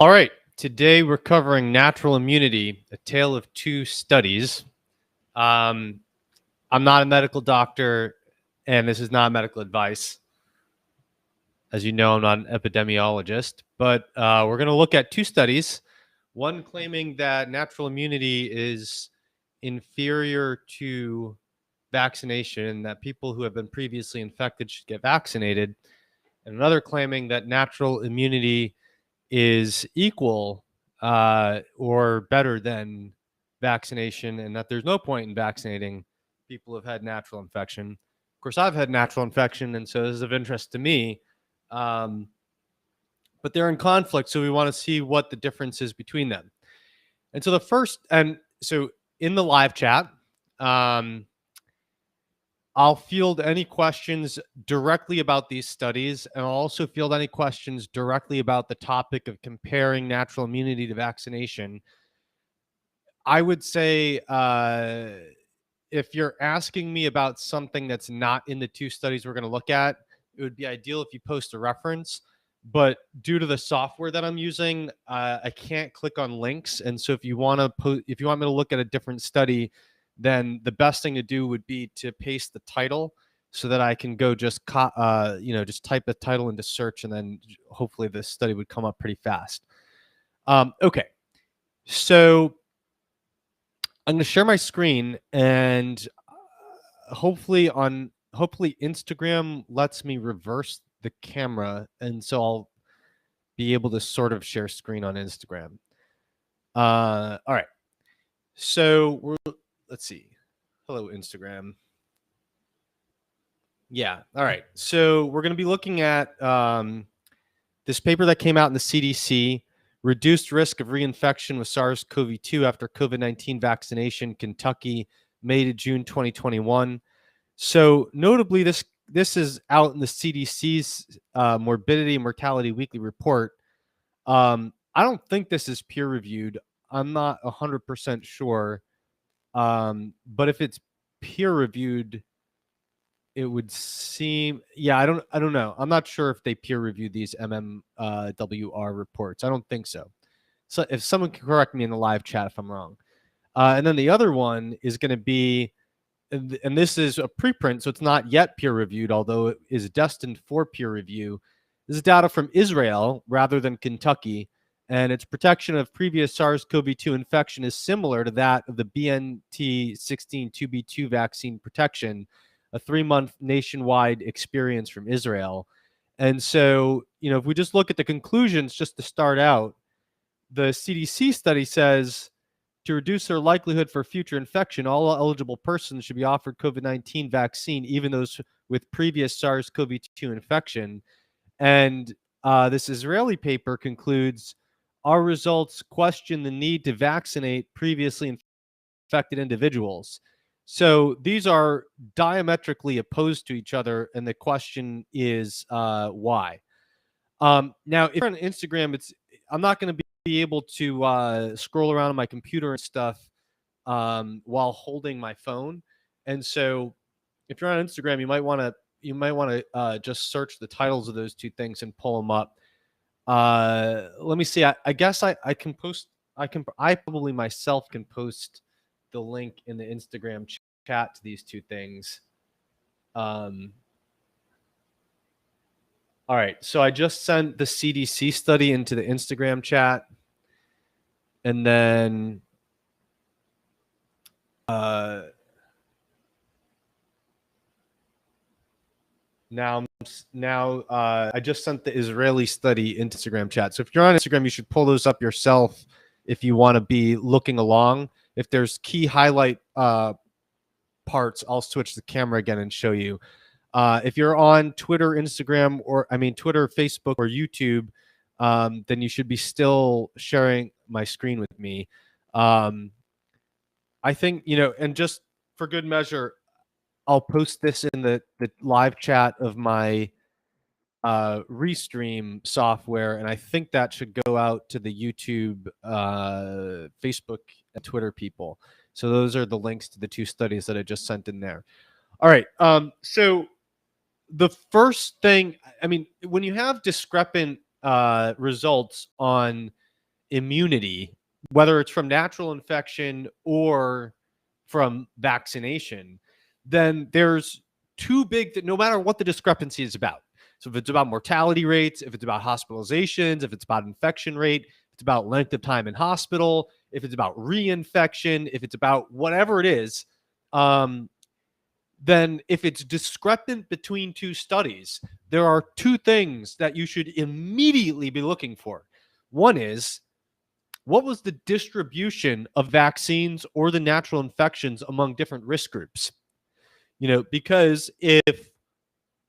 All right, today we're covering natural immunity, a tale of two studies. I'm not a medical doctor, and this is not medical advice. As you know, I'm not an epidemiologist, but we're going to look at two studies. One claiming that natural immunity is inferior to vaccination, that people who have been previously infected should get vaccinated, and another claiming that natural immunity is equal or better than vaccination, and that there's no point in vaccinating people who have had natural infection. Of course, I've had natural infection, and so this is of interest to me. But they're in conflict, so we want to see what the difference is between them. And so in the live chat, I'll field any questions directly about these studies, and I'll also field any questions directly about the topic of comparing natural immunity to vaccination. I would say if you're asking me about something that's not in the two studies we're going to look at, it would be ideal if you post a reference. But due to the software that I'm using, I can't click on links. And so if you want me to look at a different study, then the best thing to do would be to paste the title so that I can go just type the title into search, and then hopefully this study would come up pretty fast. Okay, so I'm going to share my screen, and hopefully Instagram lets me reverse the camera, and so I'll be able to sort of share screen on Instagram. All right. So let's see. Hello, Instagram. Yeah. All right. So we're going to be looking at this paper that came out in the CDC, Reduced Risk of Reinfection with SARS-CoV-2 After COVID-19 Vaccination, Kentucky, May to June 2021. So notably, this is out in the CDC's Morbidity and Mortality Weekly Report. I don't think this is peer-reviewed. I'm not 100% sure. But if it's peer-reviewed, it would seem, I don't know. I'm not sure if they peer-reviewed these MMWR reports. I don't think so. So if someone can correct me in the live chat if I'm wrong. And then the other one is going to be, and this is a preprint, so it's not yet peer-reviewed, although it is destined for peer review. This is data from Israel rather than Kentucky, and its protection of previous SARS-CoV-2 infection is similar to that of the BNT16-2B2 vaccine protection, a 3-month nationwide experience from Israel. And so, if we just look at the conclusions just to start out, the CDC study says, to reduce their likelihood for future infection, all eligible persons should be offered COVID-19 vaccine, even those with previous SARS-CoV-2 infection. And this Israeli paper concludes, our results question the need to vaccinate previously infected individuals. So these are diametrically opposed to each other, and the question is why? Now, if you're on Instagram, I'm not going to be able to scroll around on my computer and stuff while holding my phone. And so if you're on Instagram, you might want to just search the titles of those two things and pull them up. Let me see. I guess I can post. I probably myself can post the link in the Instagram chat to these two things. All right, so I just sent the CDC study into the Instagram chat, and then now I just sent the Israeli study into Instagram chat. So if you're on Instagram, you should pull those up yourself if you want to be looking along. If there's key highlight parts, I'll switch the camera again and show you. If you're on Twitter, Instagram, Twitter, Facebook, or YouTube, then you should be still sharing my screen with me. I think, and just for good measure, I'll post this in the live chat of my Restream software, and I think that should go out to the YouTube, Facebook, and Twitter people. So those are the links to the two studies that I just sent in there. All right. So the first thing, when you have discrepant results on immunity, whether it's from natural infection or from vaccination, then there's too big that no matter what the discrepancy is about. So if it's about mortality rates, if it's about hospitalizations, if it's about infection rate, if it's about length of time in hospital, if it's about reinfection, if it's about whatever it is, then if it's discrepant between two studies, there are two things that you should immediately be looking for. One is, what was the distribution of vaccines or the natural infections among different risk groups? Because if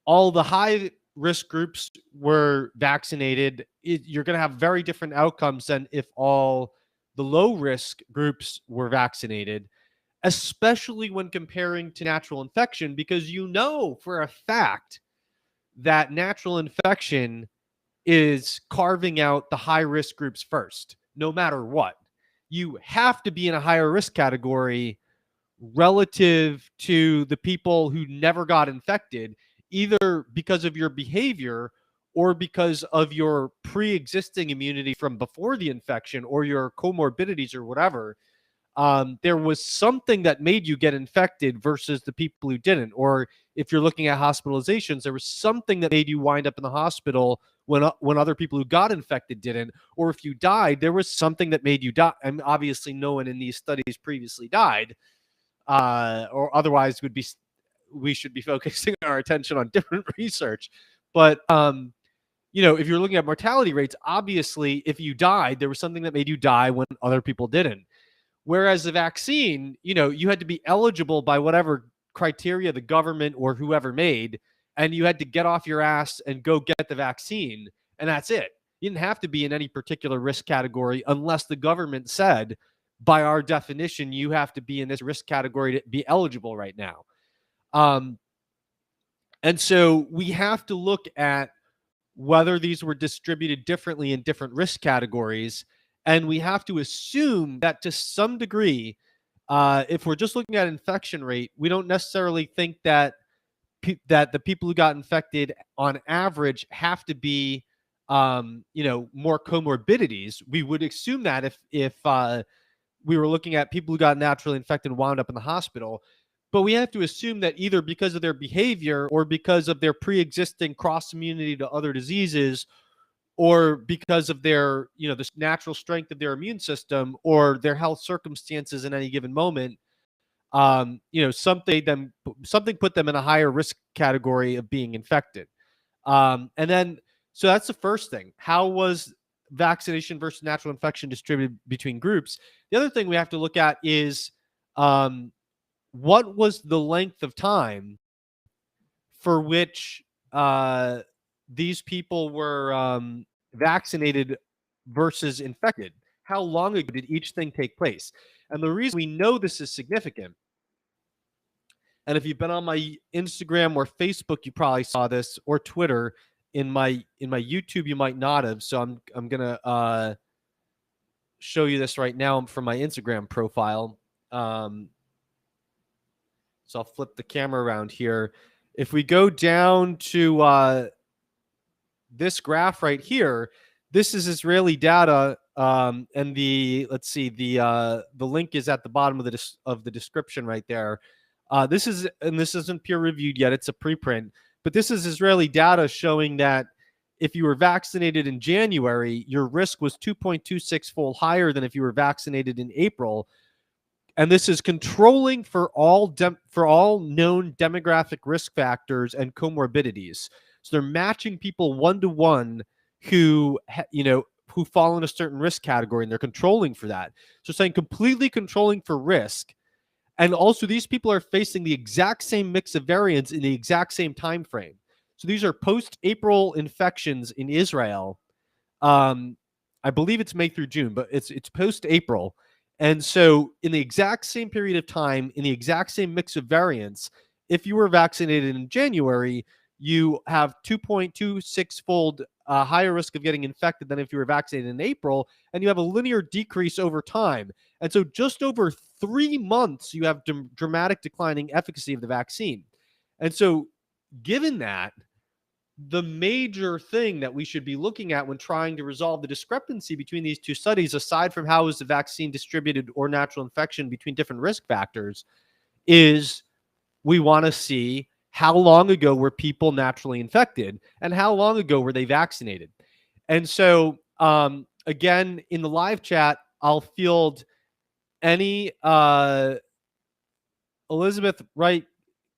all the high risk groups were vaccinated, you're going to have very different outcomes than if all the low risk groups were vaccinated, especially when comparing to natural infection, because for a fact that natural infection is carving out the high risk groups first, no matter what. You have to be in a higher risk category relative to the people who never got infected, either because of your behavior or because of your pre-existing immunity from before the infection or your comorbidities or whatever. There was something that made you get infected versus the people who didn't. Or if you're looking at hospitalizations, there was something that made you wind up in the hospital when other people who got infected didn't. Or if you died, there was something that made you die. And obviously no one in these studies previously died, or otherwise we should be focusing our attention on different research. But if you're looking at mortality rates, obviously if you died, there was something that made you die when other people didn't. Whereas the vaccine, you had to be eligible by whatever criteria the government or whoever made, and you had to get off your ass and go get the vaccine, and that's it. You didn't have to be in any particular risk category unless the government said, by our definition, you have to be in this risk category to be eligible right now. And so we have to look at whether these were distributed differently in different risk categories. And we have to assume that to some degree, if we're just looking at infection rate, we don't necessarily think that the people who got infected on average have to be, more comorbidities. We would assume that if we were looking at people who got naturally infected and wound up in the hospital. But we have to assume that either because of their behavior or because of their pre-existing cross immunity to other diseases, or because of their, the natural strength of their immune system or their health circumstances in any given moment, something put them in a higher risk category of being infected. And then, so that's the first thing. How was vaccination versus natural infection distributed between groups? The other thing we have to look at is, what was the length of time for which these people were vaccinated versus infected? How long ago did each thing take place? And the reason we know this is significant, and if you've been on my Instagram or Facebook, you probably saw this, or Twitter. In my YouTube, you might not have. So I'm gonna show you this right now from my Instagram profile. So I'll flip the camera around here. If we go down to this graph right here, this is Israeli data, and the link is at the bottom of the description right there. This isn't peer reviewed yet; it's a preprint. But this is Israeli data showing that if you were vaccinated in January, your risk was 2.26-fold higher than if you were vaccinated in April. And this is controlling for all known demographic risk factors and comorbidities. So they're matching people one-to-one who fall in a certain risk category, and they're controlling for that. So saying completely controlling for risk. And also these people are facing the exact same mix of variants in the exact same time frame. So these are post-April infections in Israel. I believe it's May through June, but it's post-April. And so in the exact same period of time, in the exact same mix of variants, if you were vaccinated in January, you have 2.26-fold higher risk of getting infected than if you were vaccinated in April, and you have a linear decrease over time. And so just over 3 months, you have dramatic declining efficacy of the vaccine. And so given that, the major thing that we should be looking at when trying to resolve the discrepancy between these two studies, aside from how is the vaccine distributed or natural infection between different risk factors, is we want to see how long ago were people naturally infected and how long ago were they vaccinated. And so, again, in the live chat, I'll field any Elizabeth Wright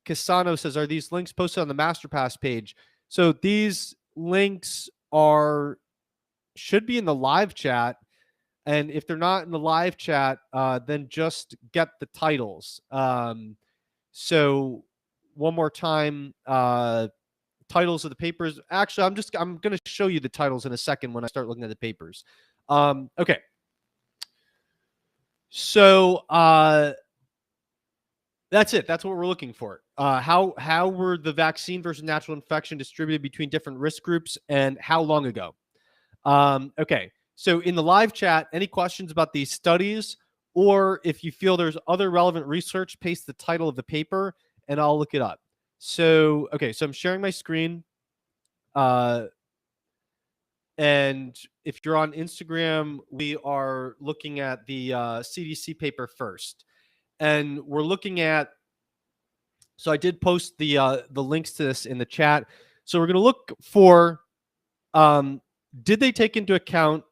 Casano says, are these links posted on the MasterPass page? So these links should be in the live chat. And if they're not in the live chat, then just get the titles. So one more time, titles of the papers. Actually, I'm going to show you the titles in a second when I start looking at the papers. Okay. So that's it. That's what we're looking for. How were the vaccine versus natural infection distributed between different risk groups, and how long ago? Okay. So in the live chat, any questions about these studies, or if you feel there's other relevant research, paste the title of the paper and I'll look it up. So, okay. So I'm sharing my screen. And if you're on Instagram, we are looking at the CDC paper first. And we're looking at, so I did post the links to this in the chat. So we're going to look for, did they take into account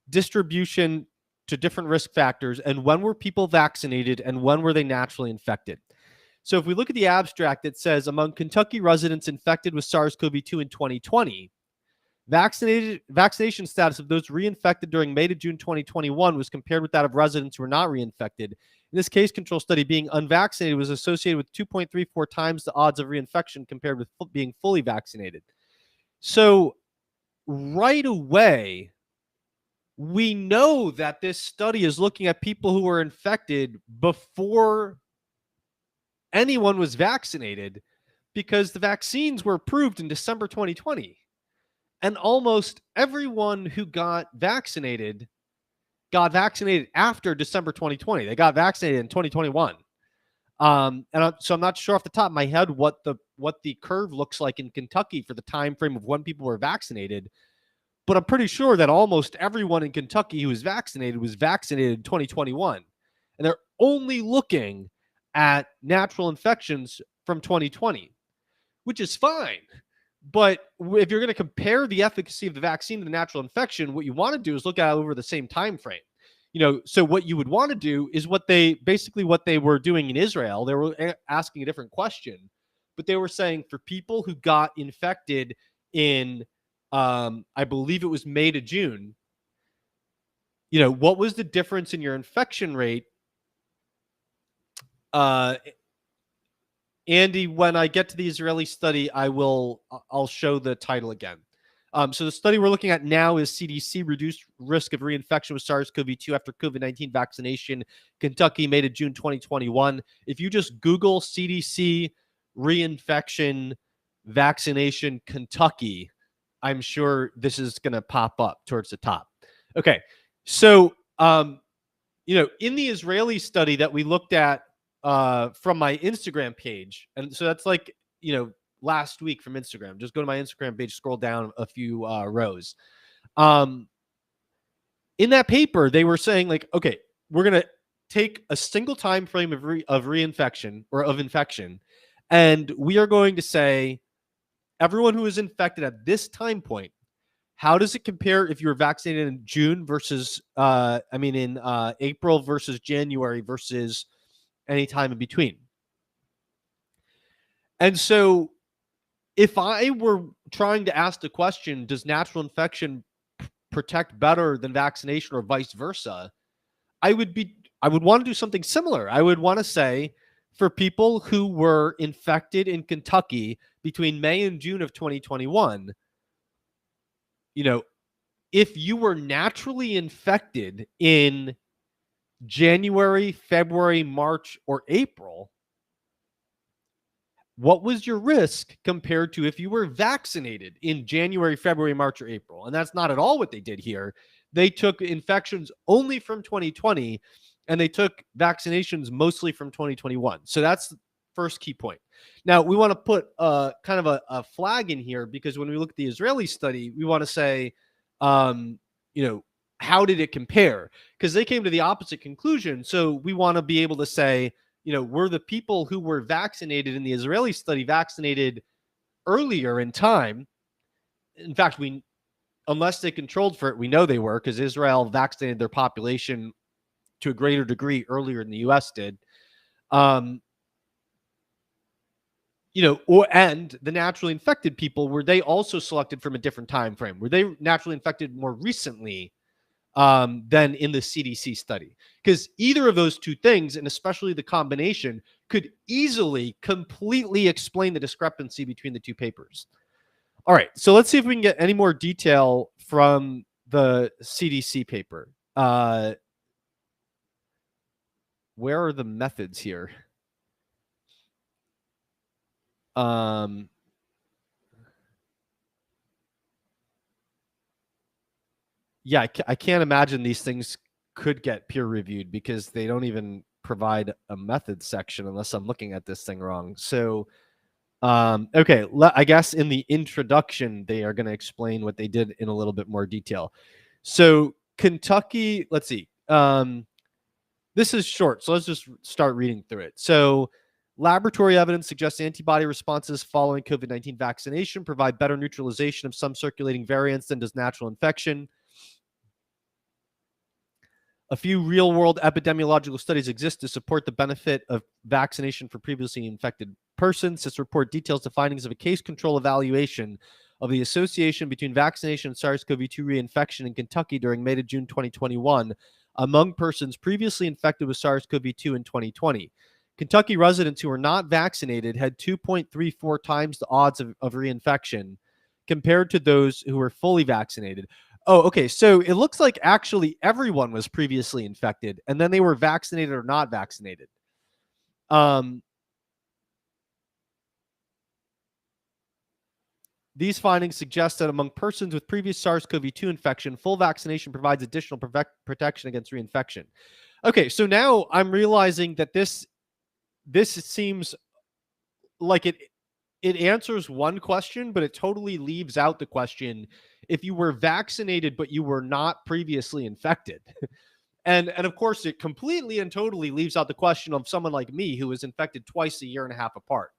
distribution to different risk factors, and when were people vaccinated and when were they naturally infected? So if we look at the abstract, it says among Kentucky residents infected with SARS-CoV-2 in 2020, vaccination status of those reinfected during May to June 2021 was compared with that of residents who were not reinfected. In this case control study, being unvaccinated was associated with 2.34 times the odds of reinfection compared with being fully vaccinated. So right away, we know that this study is looking at people who were infected before anyone was vaccinated, because the vaccines were approved in December 2020. And almost everyone who got vaccinated after December 2020. They got vaccinated in 2021. So I'm not sure off the top of my head what the curve looks like in Kentucky for the time frame of when people were vaccinated. But I'm pretty sure that almost everyone in Kentucky who was vaccinated in 2021. And they're only looking at natural infections from 2020, which is fine. But if you're going to compare the efficacy of the vaccine to the natural infection, what you want to do is look at it over the same time frame. So what you would want to do is what they were doing in Israel. They were asking a different question, but they were saying for people who got infected in, I believe it was May to June, what was the difference in your infection rate? Andy, when I get to the Israeli study, I'll show the title again. So the study we're looking at now is CDC reduced risk of reinfection with SARS-CoV-2 after COVID-19 vaccination, Kentucky, May to June 2021. If you just Google CDC reinfection vaccination Kentucky, I'm sure this is going to pop up towards the top. Okay. So, in the Israeli study that we looked at from my Instagram page, and so that's like, last week from Instagram. Just go to my Instagram page, scroll down a few rows. In that paper, they were saying like, okay, we're going to take a single time frame of reinfection or of infection, and we are going to say everyone who is infected at this time point, how does it compare if you were vaccinated in June versus, in April versus January versus any time in between? And so if I were trying to ask the question, does natural infection protect better than vaccination or vice versa? I would want to do something similar. I would want to say for people who were infected in Kentucky between May and June of 2021, if you were naturally infected in January, February, March, or April, what was your risk compared to if you were vaccinated in January, February, March, or April? And that's not at all what they did here. They took infections only from 2020, and they took vaccinations mostly from 2021. So that's first key point. Now, we want to put kind of a flag in here, because when we look at the Israeli study, we want to say, how did it compare? Because they came to the opposite conclusion. So we want to be able to say, were the people who were vaccinated in the Israeli study vaccinated earlier in time? In fact, unless they controlled for it, we know they were, because Israel vaccinated their population to a greater degree earlier than the U.S. did. And the naturally infected people, were they also selected from a different time frame? Were they naturally infected more recently than in the CDC study? Because either of those two things, and especially the combination, could easily completely explain the discrepancy between the two papers. All right, so let's see if we can get any more detail from the CDC paper. Where are the methods here? Yeah, I can't imagine these things could get peer reviewed, because they don't even provide a method section unless I'm looking at this thing wrong. So, okay, I guess in the introduction, they are going to explain what they did in a little bit more detail. So Kentucky, let's see. This is short, so let's just start reading through it. So laboratory evidence suggests antibody responses following COVID-19 vaccination provide better neutralization of some circulating variants than does natural infection. A few real-world epidemiological studies exist to support the benefit of vaccination for previously infected persons. This report details the findings of a case control evaluation of the association between vaccination and SARS-CoV-2 reinfection in Kentucky during May to June 2021 among persons previously infected with SARS-CoV-2 in 2020. Kentucky residents who were not vaccinated had 2.34 times the odds of reinfection compared to those who were fully vaccinated. Oh, okay. So it looks like actually everyone was previously infected, and then they were vaccinated or not vaccinated. These findings suggest that among persons with previous SARS-CoV-2 infection, full vaccination provides additional protection against reinfection. Okay, so now I'm realizing that this seems like it answers one question, but it totally leaves out the question if you were vaccinated but you were not previously infected. And of course, it completely and totally leaves out the question of someone like me who was infected twice a year and a half apart.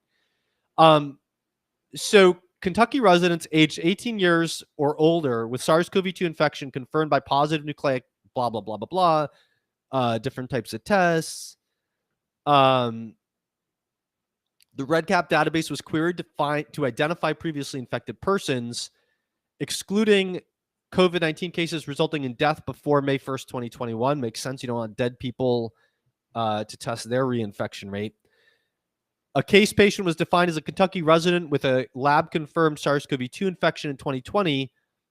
So Kentucky residents aged 18 years or older with SARS-CoV-2 infection confirmed by positive nucleic blah, blah, blah, blah, blah, different types of tests. The REDCap database was queried to identify previously infected persons, excluding COVID-19 cases resulting in death before May 1st, 2021. Makes sense. You don't want dead people to test their reinfection rate. A case patient was defined as a Kentucky resident with a lab-confirmed SARS-CoV-2 infection in 2020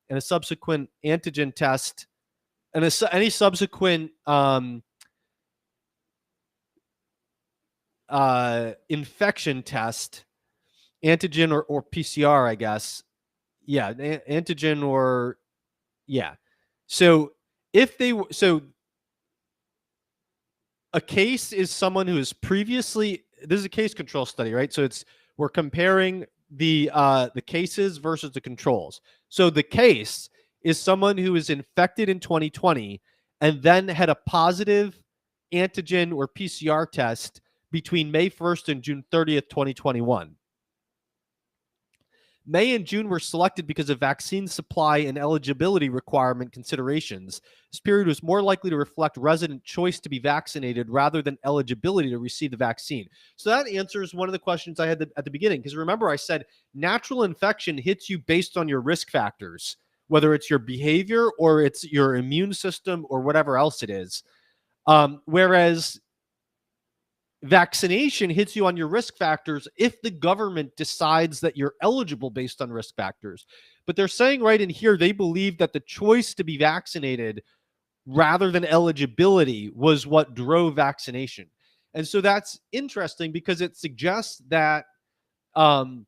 and a subsequent antigen test and any subsequent infection test, antigen or PCR, I guess. Yeah, antigen or yeah. So a case is someone who is previously, this is a case control study, right? So we're comparing the cases versus the controls. So the case is someone who is infected in 2020 and then had a positive antigen or PCR test between May 1st and June 30th, 2021. May and June were selected because of vaccine supply and eligibility requirement considerations. This period was more likely to reflect resident choice to be vaccinated rather than eligibility to receive the vaccine. So that answers one of the questions I had at the beginning, because remember I said natural infection hits you based on your risk factors, whether it's your behavior or it's your immune system or whatever else it is. Whereas vaccination hits you on your risk factors if the government decides that you're eligible based on risk factors. But they're saying right in here, they believe that the choice to be vaccinated rather than eligibility was what drove vaccination. And so that's interesting because it suggests that the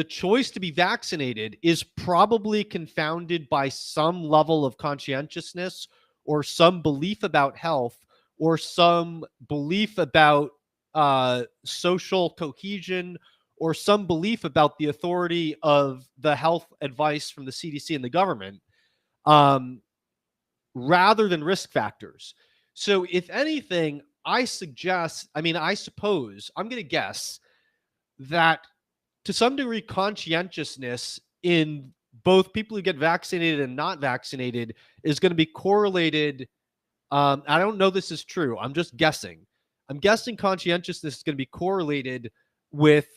choice to be vaccinated is probably confounded by some level of conscientiousness or some belief about health or some belief about social cohesion or some belief about the authority of the health advice from the CDC and the government, rather than risk factors. So if anything, I suppose, I'm going to guess that to some degree, conscientiousness in both people who get vaccinated and not vaccinated is going to be correlated. I don't know this is true. I'm just guessing. I'm guessing conscientiousness is going to be correlated with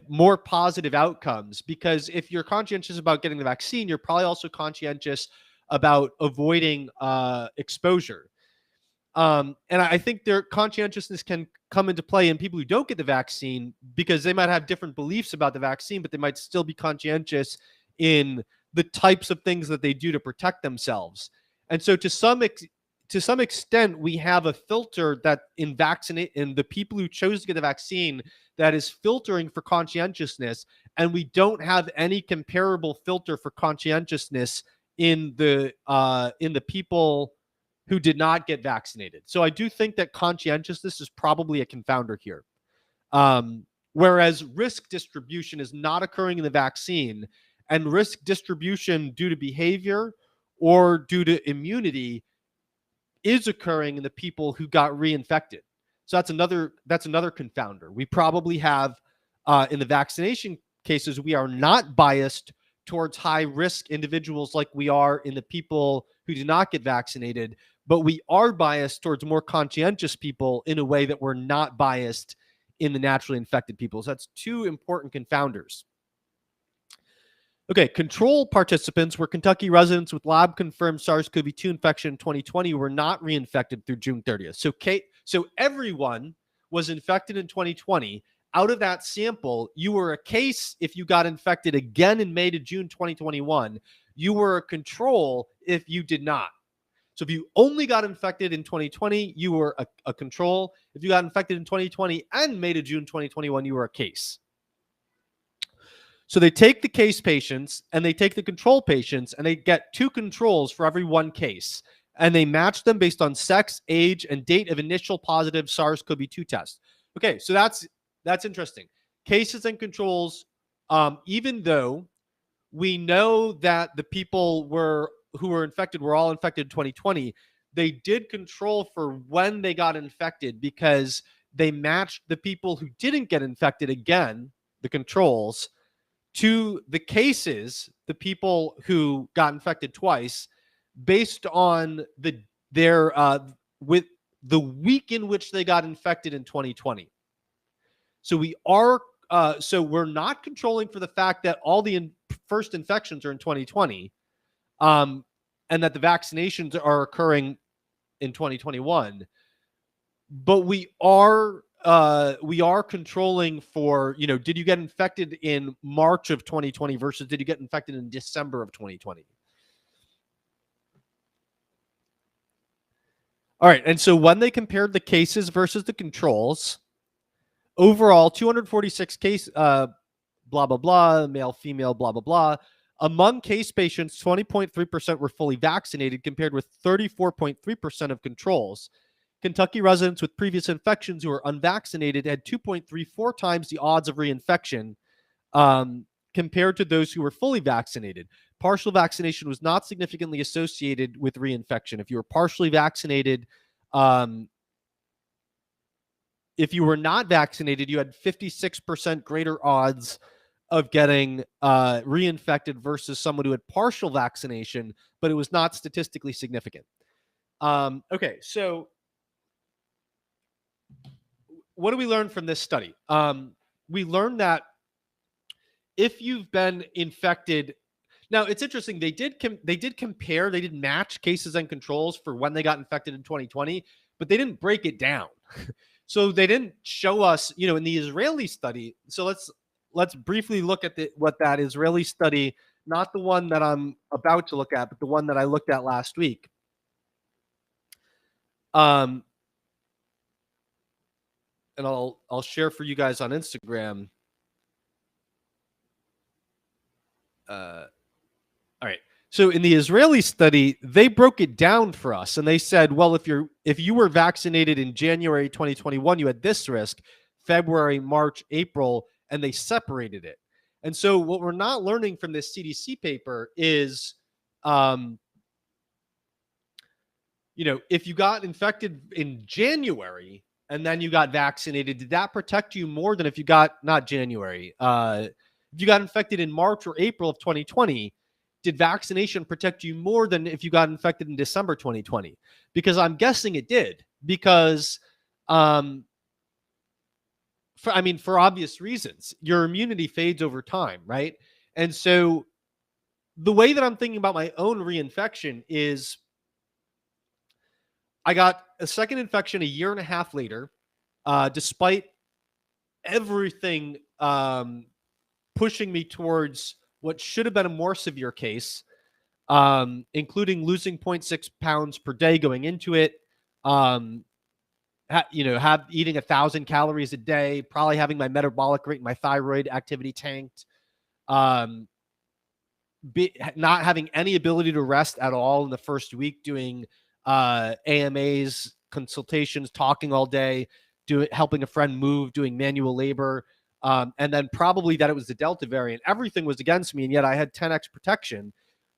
more positive outcomes, because if you're conscientious about getting the vaccine, you're probably also conscientious about avoiding exposure. And I think their conscientiousness can come into play in people who don't get the vaccine, because they might have different beliefs about the vaccine, but they might still be conscientious in the types of things that they do to protect themselves. And so to some extent, we have a filter that in the people who chose to get the vaccine that is filtering for conscientiousness, and we don't have any comparable filter for conscientiousness in the people who did not get vaccinated. So I do think that conscientiousness is probably a confounder here. Whereas risk distribution is not occurring in the vaccine, and risk distribution due to behavior or due to immunity is occurring in the people who got reinfected. So that's another confounder. We probably have in the vaccination cases, we are not biased towards high risk individuals like we are in the people who do not get vaccinated, but we are biased towards more conscientious people in a way that we're not biased in the naturally infected people. So that's two important confounders. Okay, control participants were Kentucky residents with lab-confirmed SARS-CoV-2 infection in 2020 who were not reinfected through June 30th. So everyone was infected in 2020. Out of that sample, you were a case if you got infected again in May to June 2021. You were a control if you did not. So if you only got infected in 2020, you were a control. If you got infected in 2020 and May to June 2021, you were a case. So they take the case patients and they take the control patients, and they get two controls for every one case. And they match them based on sex, age, and date of initial positive SARS-CoV-2 test. Okay, so that's interesting. Cases and controls, even though we know that the people who were infected were all infected in 2020, they did control for when they got infected, because they matched the people who didn't get infected, again, the controls, to the cases, the people who got infected twice, based on with the week in which they got infected in 2020. So we're not controlling for the fact that all the first infections are in 2020, and that the vaccinations are occurring in 2021. But we are controlling for, did you get infected in March of 2020 versus did you get infected in December of 2020? All right. And so when they compared the cases versus the controls, overall 246 case, blah, blah, blah, male, female, blah, blah, blah. Among case patients, 20.3% were fully vaccinated compared with 34.3% of controls. Kentucky residents with previous infections who were unvaccinated had 2.34 times the odds of reinfection compared to those who were fully vaccinated. Partial vaccination was not significantly associated with reinfection. If you were partially vaccinated, if you were not vaccinated, you had 56% greater odds of getting reinfected versus someone who had partial vaccination, but it was not statistically significant. Okay, so what do we learn from this study? We learned that if you've been infected, now it's interesting. They did compare. They did match cases and controls for when they got infected in 2020, but they didn't break it down. So they didn't show us, in the Israeli study. So let's briefly look at what that Israeli study, not the one that I'm about to look at, but the one that I looked at last week. And I'll share for you guys on Instagram. All right. So in the Israeli study, they broke it down for us, and they said, well, if you were vaccinated in January 2021, you had this risk, February, March, April, and they separated it. And so what we're not learning from this CDC paper is, if you got infected in January and then you got vaccinated, did that protect you more than if you got not January? If you got infected in March or April of 2020, did vaccination protect you more than if you got infected in December 2020? Because I'm guessing it did. Because, for obvious reasons, your immunity fades over time, right? And so the way that I'm thinking about my own reinfection is I got a second infection a year and a half later, despite everything pushing me towards what should have been a more severe case, including losing 0.6 pounds per day going into it, eating 1,000 calories a day, probably having my metabolic rate and my thyroid activity tanked, not having any ability to rest at all in the first week, doing AMAs, consultations, talking all day, helping a friend move, doing manual labor, and then probably that it was the Delta variant. Everything was against me, and yet I had 10x protection.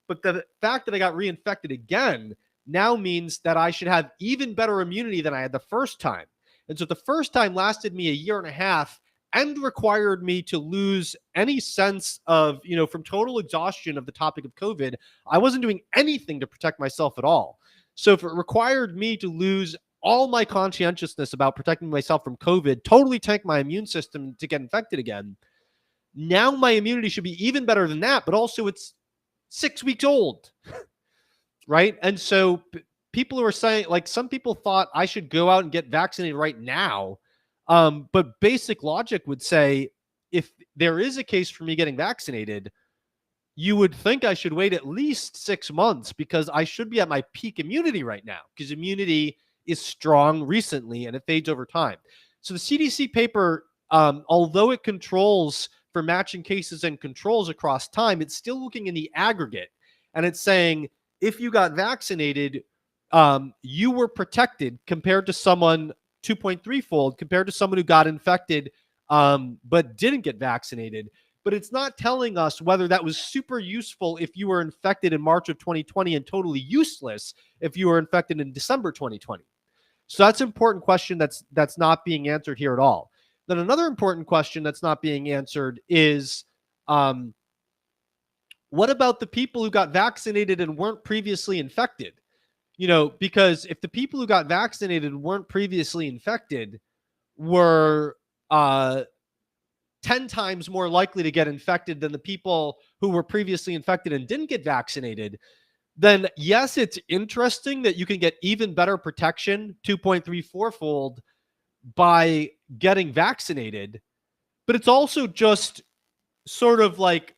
But the fact that I got reinfected again now means that I should have even better immunity than I had the first time. And so the first time lasted me a year and a half and required me to lose any sense of, from total exhaustion of the topic of COVID, I wasn't doing anything to protect myself at all. So if it required me to lose all my conscientiousness about protecting myself from COVID, totally tank my immune system to get infected again, now my immunity should be even better than that, but also it's 6 weeks old, right? And so people who are saying, like, some people thought I should go out and get vaccinated right now. But basic logic would say, if there is a case for me getting vaccinated, you would think I should wait at least 6 months because I should be at my peak immunity right now, because immunity is strong recently and it fades over time. So the CDC paper, although it controls for matching cases and controls across time, it's still looking in the aggregate. And it's saying, if you got vaccinated, you were protected compared to someone 2.3-fold compared to someone who got infected but didn't get vaccinated. But it's not telling us whether that was super useful if you were infected in March of 2020 and totally useless if you were infected in December 2020. So that's an important question that's not being answered here at all. Then another important question that's not being answered is, what about the people who got vaccinated and weren't previously infected? Because if the people who got vaccinated and weren't previously infected were 10 times more likely to get infected than the people who were previously infected and didn't get vaccinated, then yes, it's interesting that you can get even better protection, 2.34-fold, by getting vaccinated. But it's also just sort of like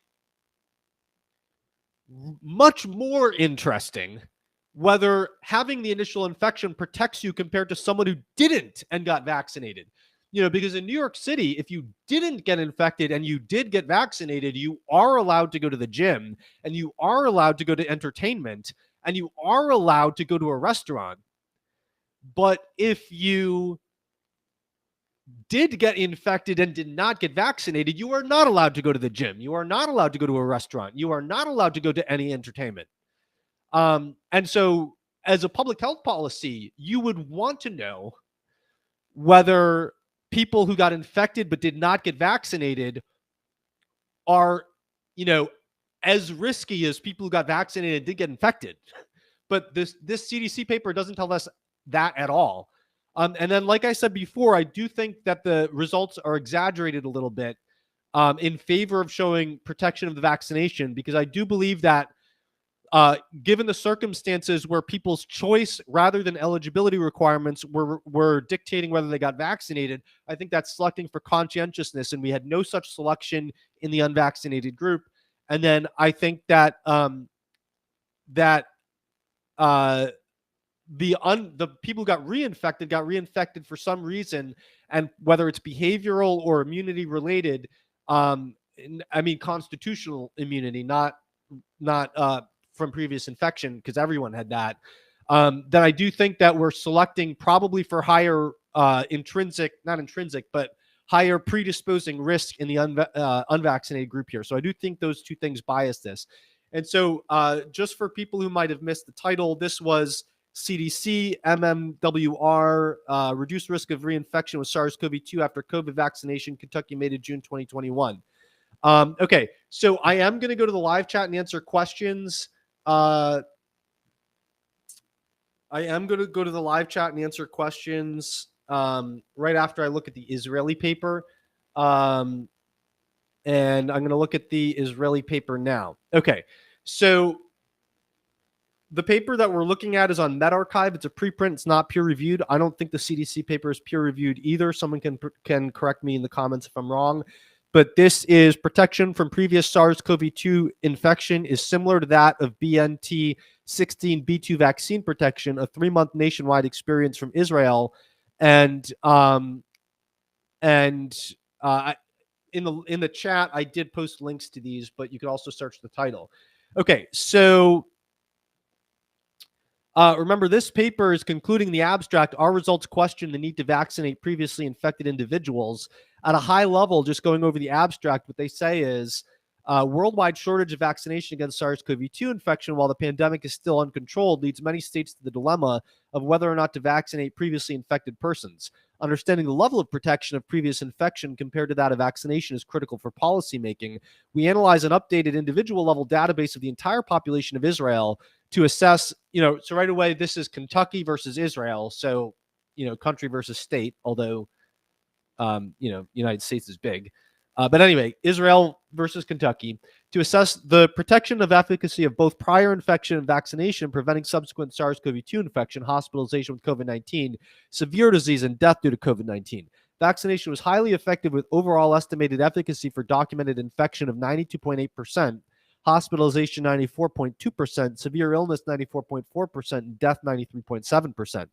much more interesting whether having the initial infection protects you compared to someone who didn't and got vaccinated. Because in New York City, if you didn't get infected and you did get vaccinated, you are allowed to go to the gym and you are allowed to go to entertainment and you are allowed to go to a restaurant. But if you did get infected and did not get vaccinated, you are not allowed to go to the gym. You are not allowed to go to a restaurant. You are not allowed to go to any entertainment. And so as a public health policy, you would want to know whether people who got infected but did not get vaccinated are, as risky as people who got vaccinated and did get infected. But this CDC paper doesn't tell us that at all. And then, like I said before, I do think that the results are exaggerated a little bit in favor of showing protection of the vaccination, because I do believe that given the circumstances where people's choice rather than eligibility requirements were dictating whether they got vaccinated, I think that's selecting for conscientiousness, and we had no such selection in the unvaccinated group. And then I think that the people who got reinfected for some reason, and whether it's behavioral or immunity related, constitutional immunity, not from previous infection, because everyone had that, then I do think that we're selecting probably for higher not intrinsic, but higher predisposing risk in the unvaccinated group here. So I do think those two things bias this. And so just for people who might have missed the title, this was CDC, MMWR, reduced risk of reinfection with SARS-CoV-2 after COVID vaccination, Kentucky made in June 2021. Okay, so I am going to go to the live chat and answer questions. I am going to go to the live chat and answer questions right after I look at the Israeli paper. And I'm going to look at the Israeli paper now. Okay, so the paper that we're looking at is on medRxiv. It's a preprint. It's not peer-reviewed. I don't think the CDC paper is peer-reviewed either. Someone can correct me in the comments if I'm wrong. But this is protection from previous SARS-CoV-2 infection is similar to that of BNT16B2 vaccine protection, a 3-month nationwide experience from Israel. And in the chat, I did post links to these, but you could also search the title. Okay, so remember, this paper is concluding the abstract. Our results question the need to vaccinate previously infected individuals. At a high level, just going over the abstract, what they say is worldwide shortage of vaccination against SARS-CoV-2 infection while the pandemic is still uncontrolled leads many states to the dilemma of whether or not to vaccinate previously infected persons. Understanding the level of protection of previous infection compared to that of vaccination is critical for policymaking. We analyze an updated individual level database of the entire population of Israel to assess, so right away, this is Kentucky versus Israel. So, country versus state, although, United States is big. But anyway, Israel versus Kentucky to assess the protection of efficacy of both prior infection and vaccination, preventing subsequent SARS-CoV-2 infection, hospitalization with COVID-19, severe disease, and death due to COVID-19. Vaccination was highly effective with overall estimated efficacy for documented infection of 92.8%, hospitalization 94.2%, severe illness 94.4%, and death 93.7%.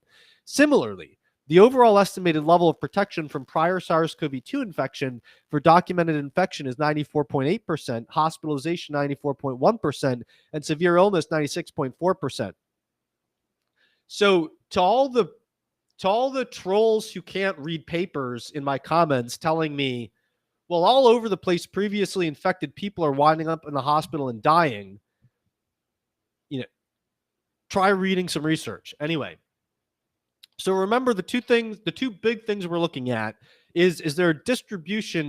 Similarly, the overall estimated level of protection from prior SARS-CoV-2 infection for documented infection is 94.8%, hospitalization 94.1%, and severe illness 96.4%. So to all the trolls who can't read papers in my comments telling me, well, all over the place, previously infected people are winding up in the hospital and dying, try reading some research. Anyway, so remember the two big things we're looking at is there a difference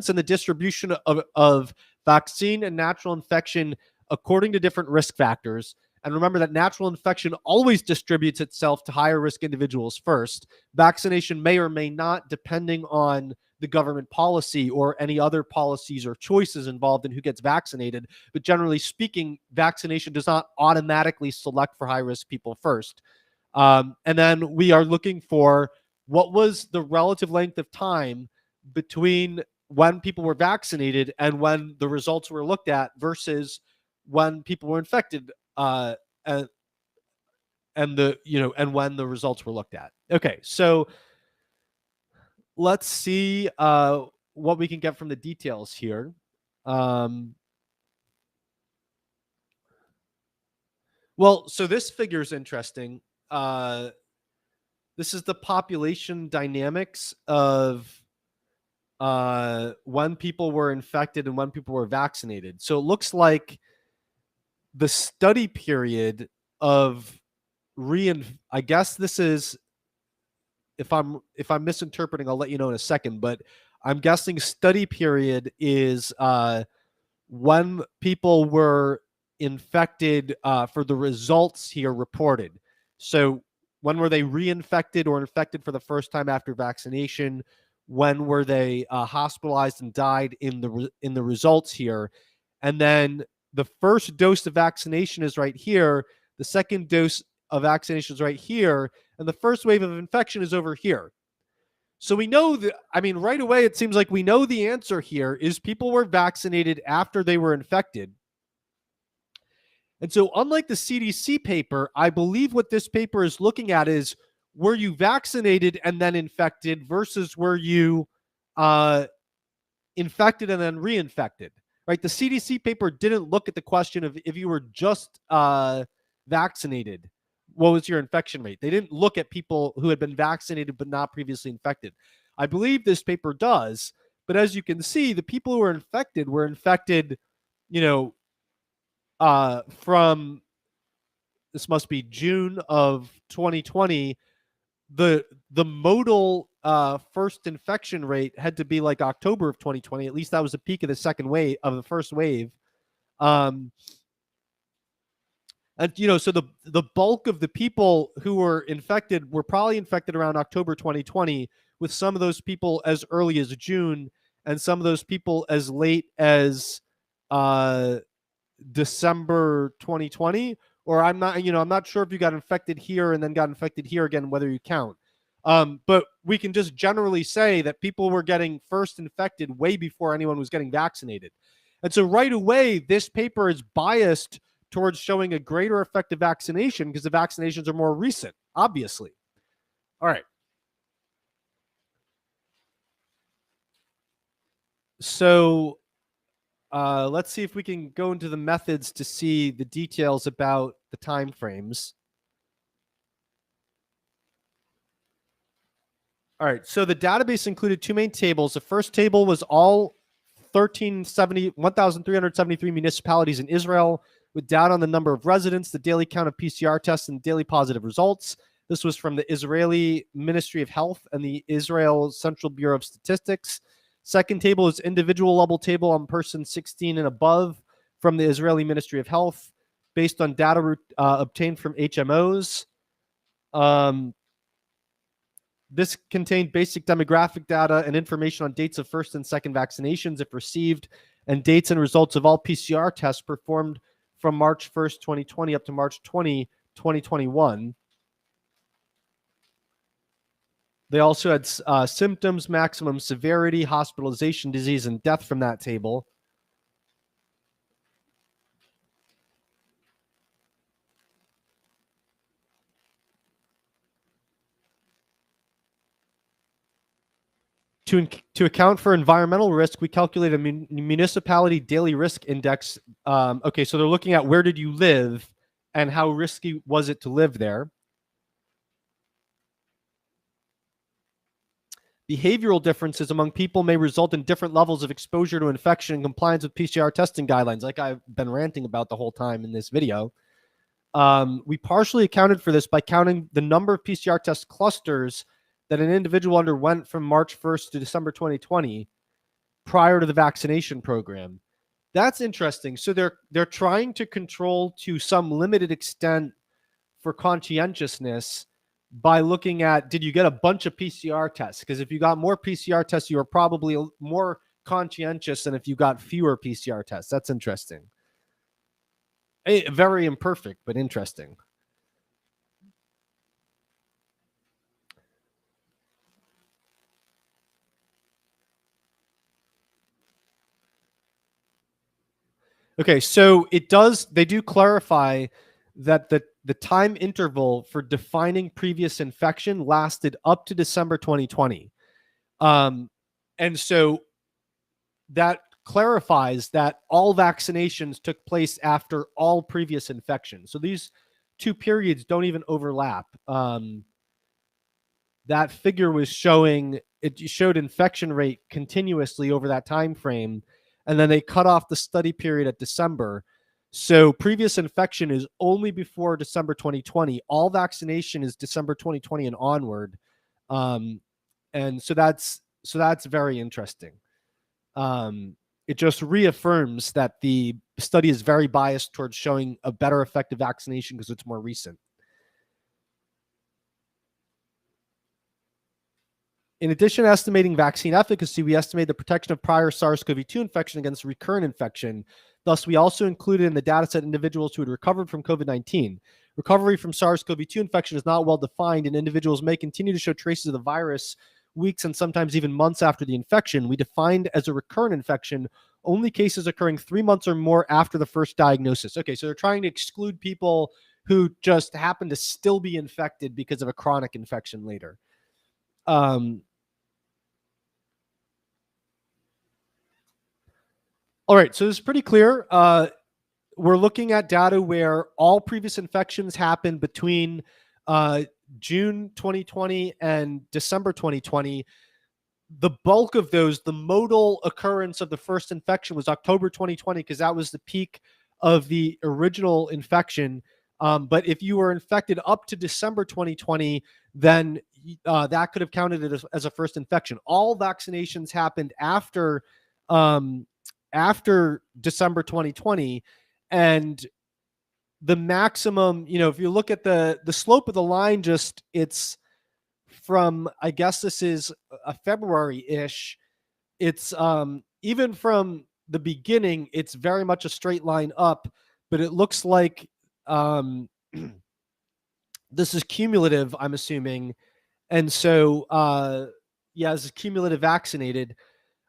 in the distribution of vaccine and natural infection according to different risk factors? And remember that natural infection always distributes itself to higher risk individuals first. Vaccination may or may not, depending on the government policy or any other policies or choices involved in who gets vaccinated. But generally speaking, vaccination does not automatically select for high risk people first. And then we are looking for what was the relative length of time between when people were vaccinated and when the results were looked at versus when people were infected, and when the results were looked at. Okay, so let's see what we can get from the details here. Well, so this figure is interesting. This is the population dynamics of when people were infected and when people were vaccinated. So it looks like the study period of I guess this is, if I'm misinterpreting, I'll let you know in a second, but I'm guessing study period is when people were infected for the results here reported. So when were they reinfected or infected for the first time after vaccination? When were they hospitalized and died in the results here? And then the first dose of vaccination is right here. The second dose of vaccination is right here. And the first wave of infection is over here. So we know that, right away, it seems like we know the answer here is people were vaccinated after they were infected. And so unlike the CDC paper, I believe what this paper is looking at is, were you vaccinated and then infected versus were you infected and then reinfected, right? The CDC paper didn't look at the question of if you were just vaccinated, what was your infection rate? They didn't look at people who had been vaccinated but not previously infected. I believe this paper does, but as you can see, the people who were infected, from, this must be June of 2020. The modal first infection rate had to be like October of 2020. At least that was the peak of the second wave, of the first wave. And so the bulk of the people who were infected were probably infected around October 2020, with some of those people as early as June, and some of those people as late as December 2020. Or I'm not sure if you got infected here and then got infected here again, whether you count. But we can just generally say that people were getting first infected way before anyone was getting vaccinated. And so right away, this paper is biased towards showing a greater effective vaccination because the vaccinations are more recent, obviously. All right. So let's see if we can go into the methods to see the details about the time frames. All right, so the database included two main tables. The first table was all 1,373 municipalities in Israel, with data on the number of residents, the daily count of PCR tests, and daily positive results. This was from the Israeli Ministry of Health and the Israel Central Bureau of Statistics. Second table is individual level table on persons 16 and above from the Israeli Ministry of Health, based on data obtained from HMOs. This contained basic demographic data and information on dates of first and second vaccinations, if received, and dates and results of all PCR tests performed from March 1st, 2020 up to March 20, 2021. They also had symptoms, maximum severity, hospitalization, disease, and death from that table. To account for environmental risk, we calculate a municipality daily risk index. Okay, so they're looking at where did you live and how risky was it to live there. Behavioral differences among people may result in different levels of exposure to infection and compliance with PCR testing guidelines, like I've been ranting about the whole time in this video. We partially accounted for this by counting the number of PCR test clusters that an individual underwent from March 1st to December 2020 prior to the vaccination program. That's interesting. So they're trying to control to some limited extent for conscientiousness by looking at, did you get a bunch of PCR tests? Because if you got more PCR tests, you were probably more conscientious than if you got fewer PCR tests. That's interesting. Very imperfect, but interesting. Okay, so they do clarify that the time interval for defining previous infection lasted up to December 2020. And so that clarifies that all vaccinations took place after all previous infections. So these two periods don't even overlap. That figure was showed infection rate continuously over that time frame, and then they cut off the study period at December. So previous infection is only before December 2020. All vaccination is December 2020 and onward. And so that's very interesting. It just reaffirms that the study is very biased towards showing a better effective vaccination because it's more recent. In addition to estimating vaccine efficacy, we estimate the protection of prior SARS-CoV-2 infection against recurrent infection. Thus, we also included in the dataset individuals who had recovered from COVID-19. Recovery from SARS-CoV-2 infection is not well defined, and individuals may continue to show traces of the virus weeks and sometimes even months after the infection. We defined as a recurrent infection only cases occurring 3 months or more after the first diagnosis. Okay, so they're trying to exclude people who just happen to still be infected because of a chronic infection later. All right, so it's pretty clear. We're looking at data where all previous infections happened between June 2020 and December 2020. The bulk of those, the modal occurrence of the first infection was October 2020 because that was the peak of the original infection. But if you were infected up to December 2020, then that could have counted as a first infection. All vaccinations happened um, after December 2020, and the maximum, if you look at the slope of the line, just it's from, I guess this is a February-ish. It's even from the beginning, it's very much a straight line up, but it looks like this is cumulative, I'm assuming. And so yeah, this is cumulative vaccinated.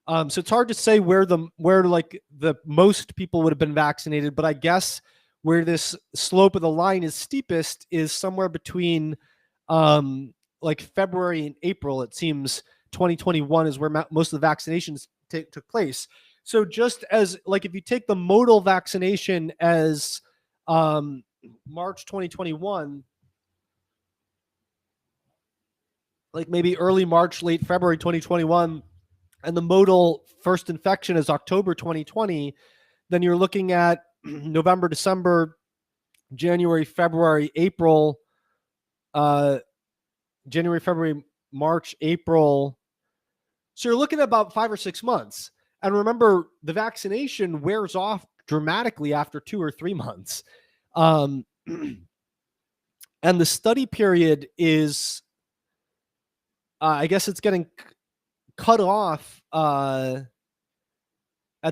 So it's hard to say where like the most people would have been vaccinated, but I guess where this slope of the line is steepest is somewhere between like February and April. It seems 2021 is where most of the vaccinations took place. So just as like if you take the modal vaccination as March 2021, like maybe early March, late February 2021, and the modal first infection is October 2020, then you're looking at November, December, January, February, April, January, February, March, April. So you're looking at about 5 or 6 months. And remember, the vaccination wears off dramatically after 2 or 3 months. And the study period is, I guess it's getting cut off at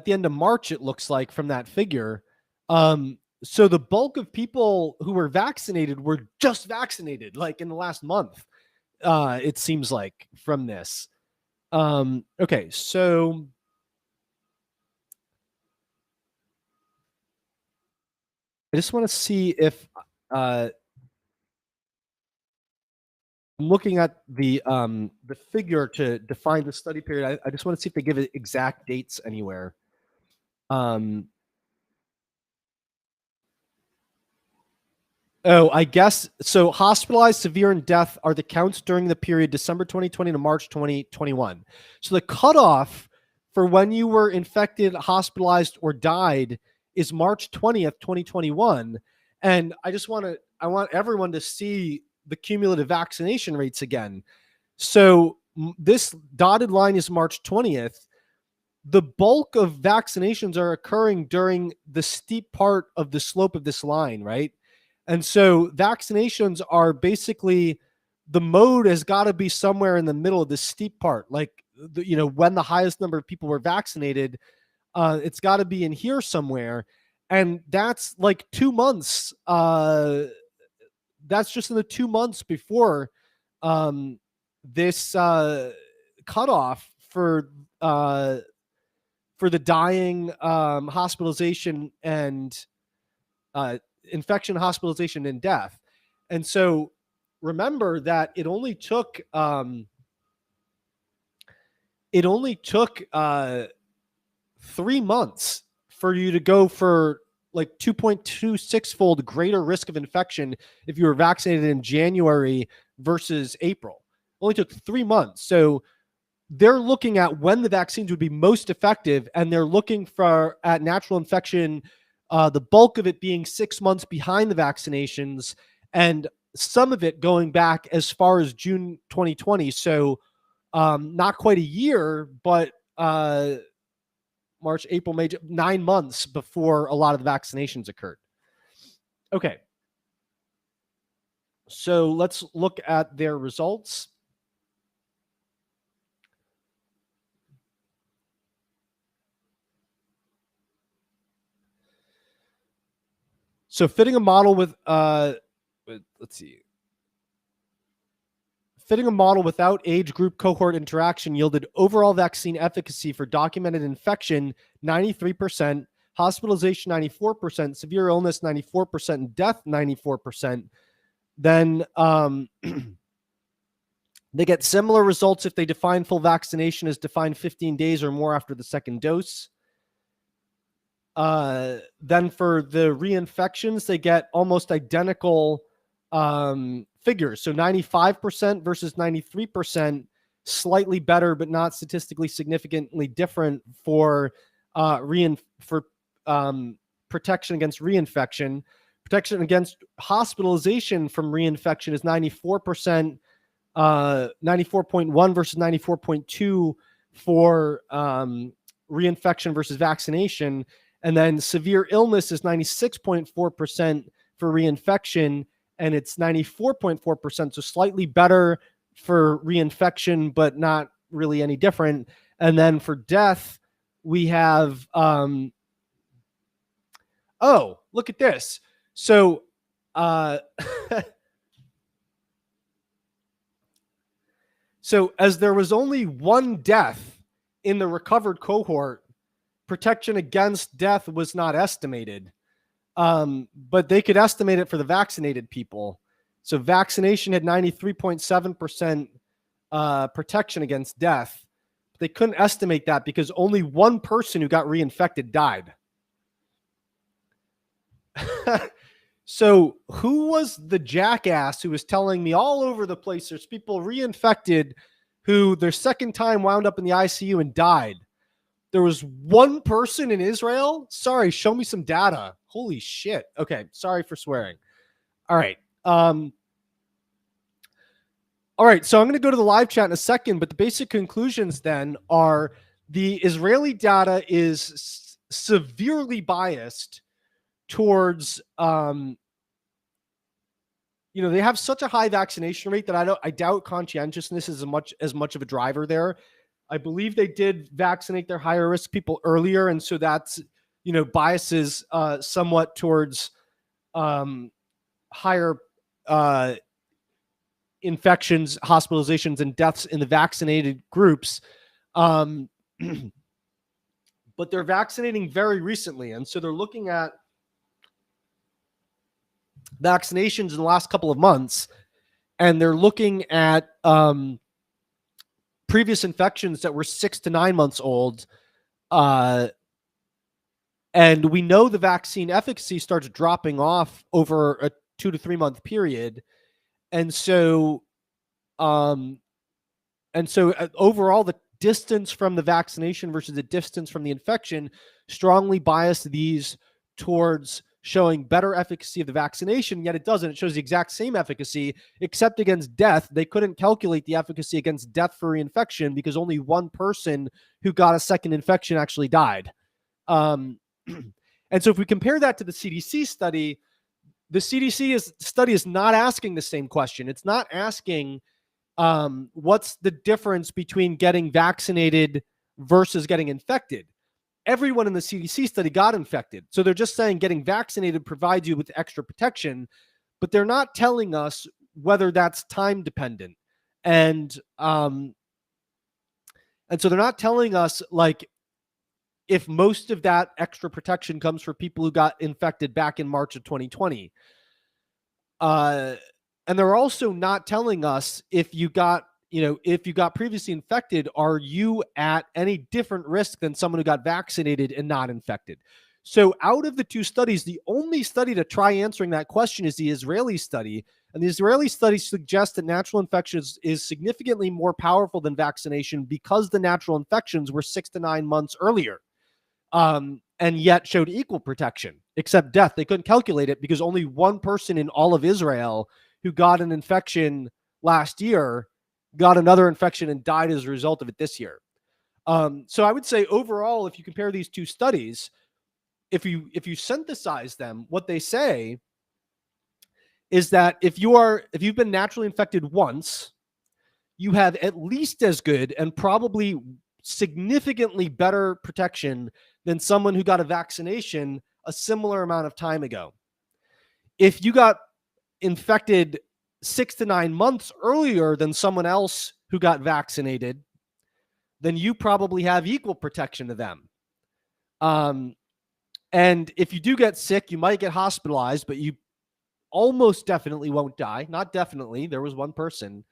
the end of March, it looks like, from that figure. So the bulk of people who were vaccinated were just vaccinated, like in the last month, it seems like, from this. Okay, so I just want to see if I'm looking at the figure to define the study period. I just want to see if they give it exact dates anywhere. Oh, I guess so. Hospitalized, severe, and death are the counts during the period December 2020 to March 2021. So the cutoff for when you were infected, hospitalized, or died is March 20th, 2021. And I want everyone to see the cumulative vaccination rates again. So this dotted line is March 20th. The bulk of vaccinations are occurring during the steep part of the slope of this line, right? And so vaccinations are basically, the mode has got to be somewhere in the middle of the steep part. Like, when the highest number of people were vaccinated, it's got to be in here somewhere. And that's like 2 months. That's just in the 2 months before this cutoff for the dying, hospitalization, and infection, hospitalization, and death. And so remember that it only took 3 months for you to go for like 2.26 fold greater risk of infection if you were vaccinated in January versus April. It only took 3 months. So they're looking at when the vaccines would be most effective, and they're looking at natural infection, the bulk of it being 6 months behind the vaccinations, and some of it going back as far as June 2020. So not quite a year, but March, April, May, 9 months before a lot of the vaccinations occurred. Okay. So let's look at their results. So fitting a model with, let's see. Fitting a model without age group cohort interaction yielded overall vaccine efficacy for documented infection 93%, hospitalization 94%, severe illness 94%, and death 94%. Then they get similar results if they define full vaccination as defined 15 days or more after the second dose. then for the reinfections, they get almost identical figures. So 95% versus 93%, slightly better, but not statistically significantly different for protection against reinfection. Protection against hospitalization from reinfection is 94%, 94.1 versus 94.2 for reinfection versus vaccination. And then severe illness is 96.4% for reinfection, and it's 94.4%, so slightly better for reinfection, but not really any different. And then for death, we have, oh, look at this. So, so as there was only one death in the recovered cohort, protection against death was not estimated. But they could estimate it for the vaccinated people. So vaccination had 93.7% protection against death. They couldn't estimate that because only one person who got reinfected died. So who was the jackass who was telling me all over the place there's people reinfected who their second time wound up in the ICU and died? There was one person in Israel. Sorry, show me some data. Holy shit. Okay, sorry for swearing. All right. All right, so I'm going to go to the live chat in a second, but the basic conclusions then are the Israeli data is severely biased towards, they have such a high vaccination rate that I doubt conscientiousness is as much of a driver there. I believe they did vaccinate their higher risk people earlier, and so that's biases somewhat towards higher infections, hospitalizations, and deaths in the vaccinated groups. But they're vaccinating very recently, and so they're looking at vaccinations in the last couple of months, and they're looking at previous infections that were 6 to 9 months old. And we know the vaccine efficacy starts dropping off over a 2 to 3 month period. And so overall, the distance from the vaccination versus the distance from the infection strongly bias these towards showing better efficacy of the vaccination, yet it doesn't. It shows the exact same efficacy, except against death. They couldn't calculate the efficacy against death for reinfection because only one person who got a second infection actually died. And so if we compare that to the CDC study, the CDC study is not asking the same question. It's not asking what's the difference between getting vaccinated versus getting infected. Everyone in the CDC study got infected. So they're just saying getting vaccinated provides you with extra protection, but they're not telling us whether that's time dependent. And so they're not telling us like if most of that extra protection comes for people who got infected back in March of 2020. And they're also not telling us if you got previously infected, are you at any different risk than someone who got vaccinated and not infected? So out of the two studies, the only study to try answering that question is the Israeli study. And the Israeli study suggests that natural infections is significantly more powerful than vaccination because the natural infections were 6 to 9 months earlier, and yet showed equal protection, except death. They couldn't calculate it because only one person in all of Israel who got an infection last year got another infection and died as a result of it this year. So I would say overall, if you compare these two studies, if you synthesize them, what they say is that if you've been naturally infected once, you have at least as good and probably significantly better protection than someone who got a vaccination a similar amount of time ago. If you got infected 6 to 9 months earlier than someone else who got vaccinated, then you probably have equal protection to them. And if you do get sick, you might get hospitalized, but you almost definitely won't die. Not definitely. There was one person.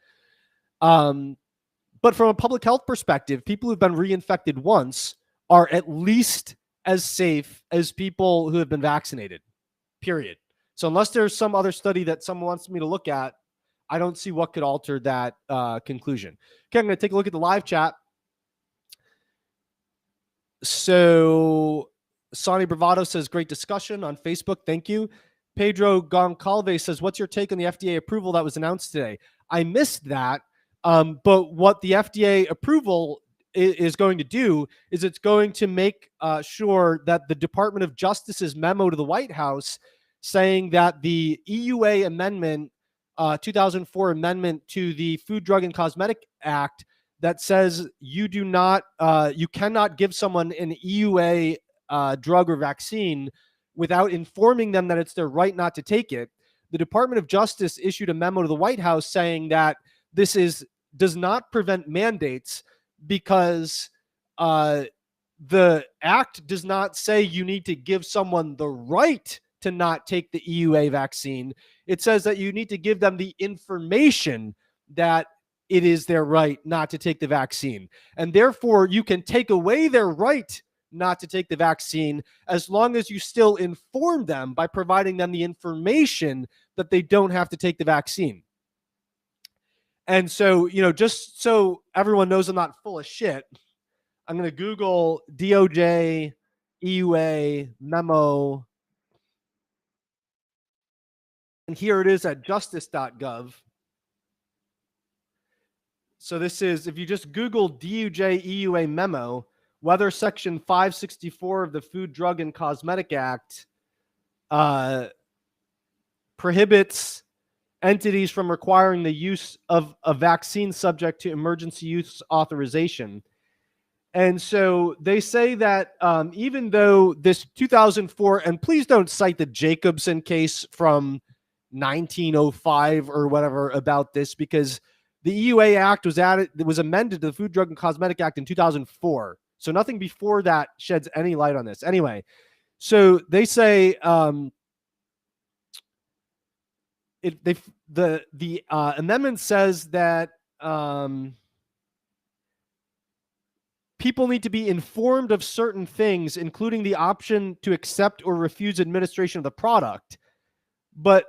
But from a public health perspective, people who've been reinfected once are at least as safe as people who have been vaccinated, period. So unless there's some other study that someone wants me to look at, I don't see what could alter that conclusion. Okay, I'm going to take a look at the live chat. So Sonny Bravado says, great discussion on Facebook. Thank you. Pedro Goncalves says, what's your take on the FDA approval that was announced today? I missed that. But what the FDA approval is going to do is it's going to make sure that the Department of Justice's memo to the White House saying that the EUA amendment, 2004 amendment to the Food, Drug, and Cosmetic Act that says you cannot give someone an EUA drug or vaccine without informing them that it's their right not to take it. The Department of Justice issued a memo to the White House saying that this does not prevent mandates because the act does not say you need to give someone the right to not take the EUA vaccine. It says that you need to give them the information that it is their right not to take the vaccine. And therefore, you can take away their right not to take the vaccine as long as you still inform them by providing them the information that they don't have to take the vaccine. And so, just so everyone knows I'm not full of shit, I'm going to Google DOJ EUA memo. And here it is at justice.gov. So this is, if you just Google DOJ EUA memo, whether Section 564 of the Food, Drug, and Cosmetic Act prohibits entities from requiring the use of a vaccine subject to emergency use authorization. And so they say that even though this 2004, and please don't cite the Jacobson case from 1905 or whatever about this, because the EUA Act was amended to the Food, Drug, and Cosmetic Act in 2004. So nothing before that sheds any light on this. Anyway, so they say the amendment says that people need to be informed of certain things, including the option to accept or refuse administration of the product. But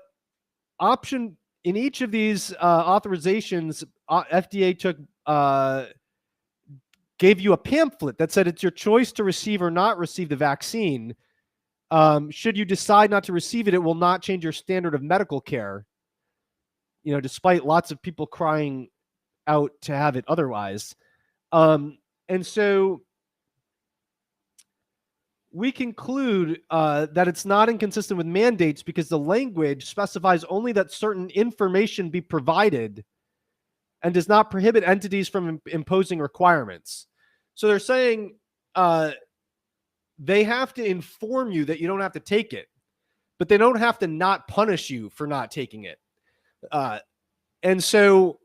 option in each of these authorizations, FDA gave you a pamphlet that said it's your choice to receive or not receive the vaccine. Should you decide not to receive it, it will not change your standard of medical care. Despite lots of people crying out to have it otherwise. And so we conclude that it's not inconsistent with mandates because the language specifies only that certain information be provided and does not prohibit entities from imposing requirements. So they're saying they have to inform you that you don't have to take it, but they don't have to not punish you for not taking it. And so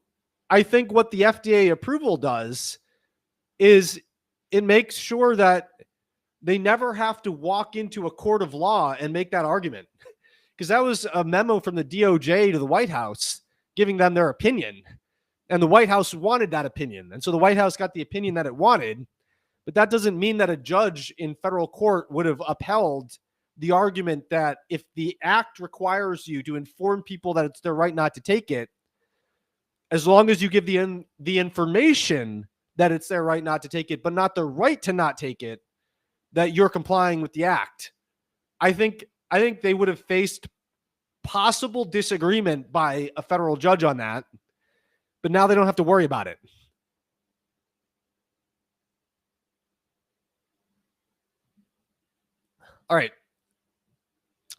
I think what the FDA approval does is it makes sure that they never have to walk into a court of law and make that argument, because that was a memo from the DOJ to the White House giving them their opinion, and the White House wanted that opinion. And so the White House got the opinion that it wanted, but that doesn't mean that a judge in federal court would have upheld the argument that if the act requires you to inform people that it's their right not to take it, as long as you give the information that it's their right not to take it, but not the right to not take it, that you're complying with the act. I think they would have faced possible disagreement by a federal judge on that, but now they don't have to worry about it. All right.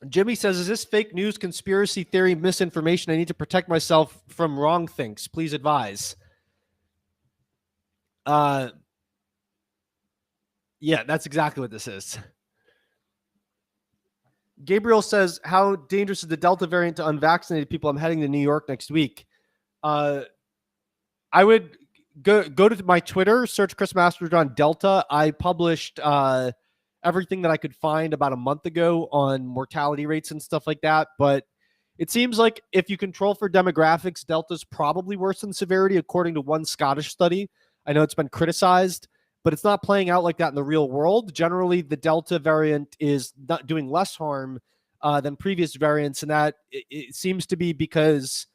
Jimmy says, is this fake news, conspiracy theory, misinformation? I need to protect myself from wrong things. Please advise. Yeah, that's exactly what this is. Gabriel says, how dangerous is the Delta variant to unvaccinated people? I'm heading to New York next week. I would go to my Twitter, search Chris Masters on Delta. I published everything that I could find about a month ago on mortality rates and stuff like that. But it seems like if you control for demographics, Delta's probably worse in severity, according to one Scottish study. I know it's been criticized, but it's not playing out like that in the real world. Generally, the Delta variant is not doing less harm than previous variants, and that it seems to be because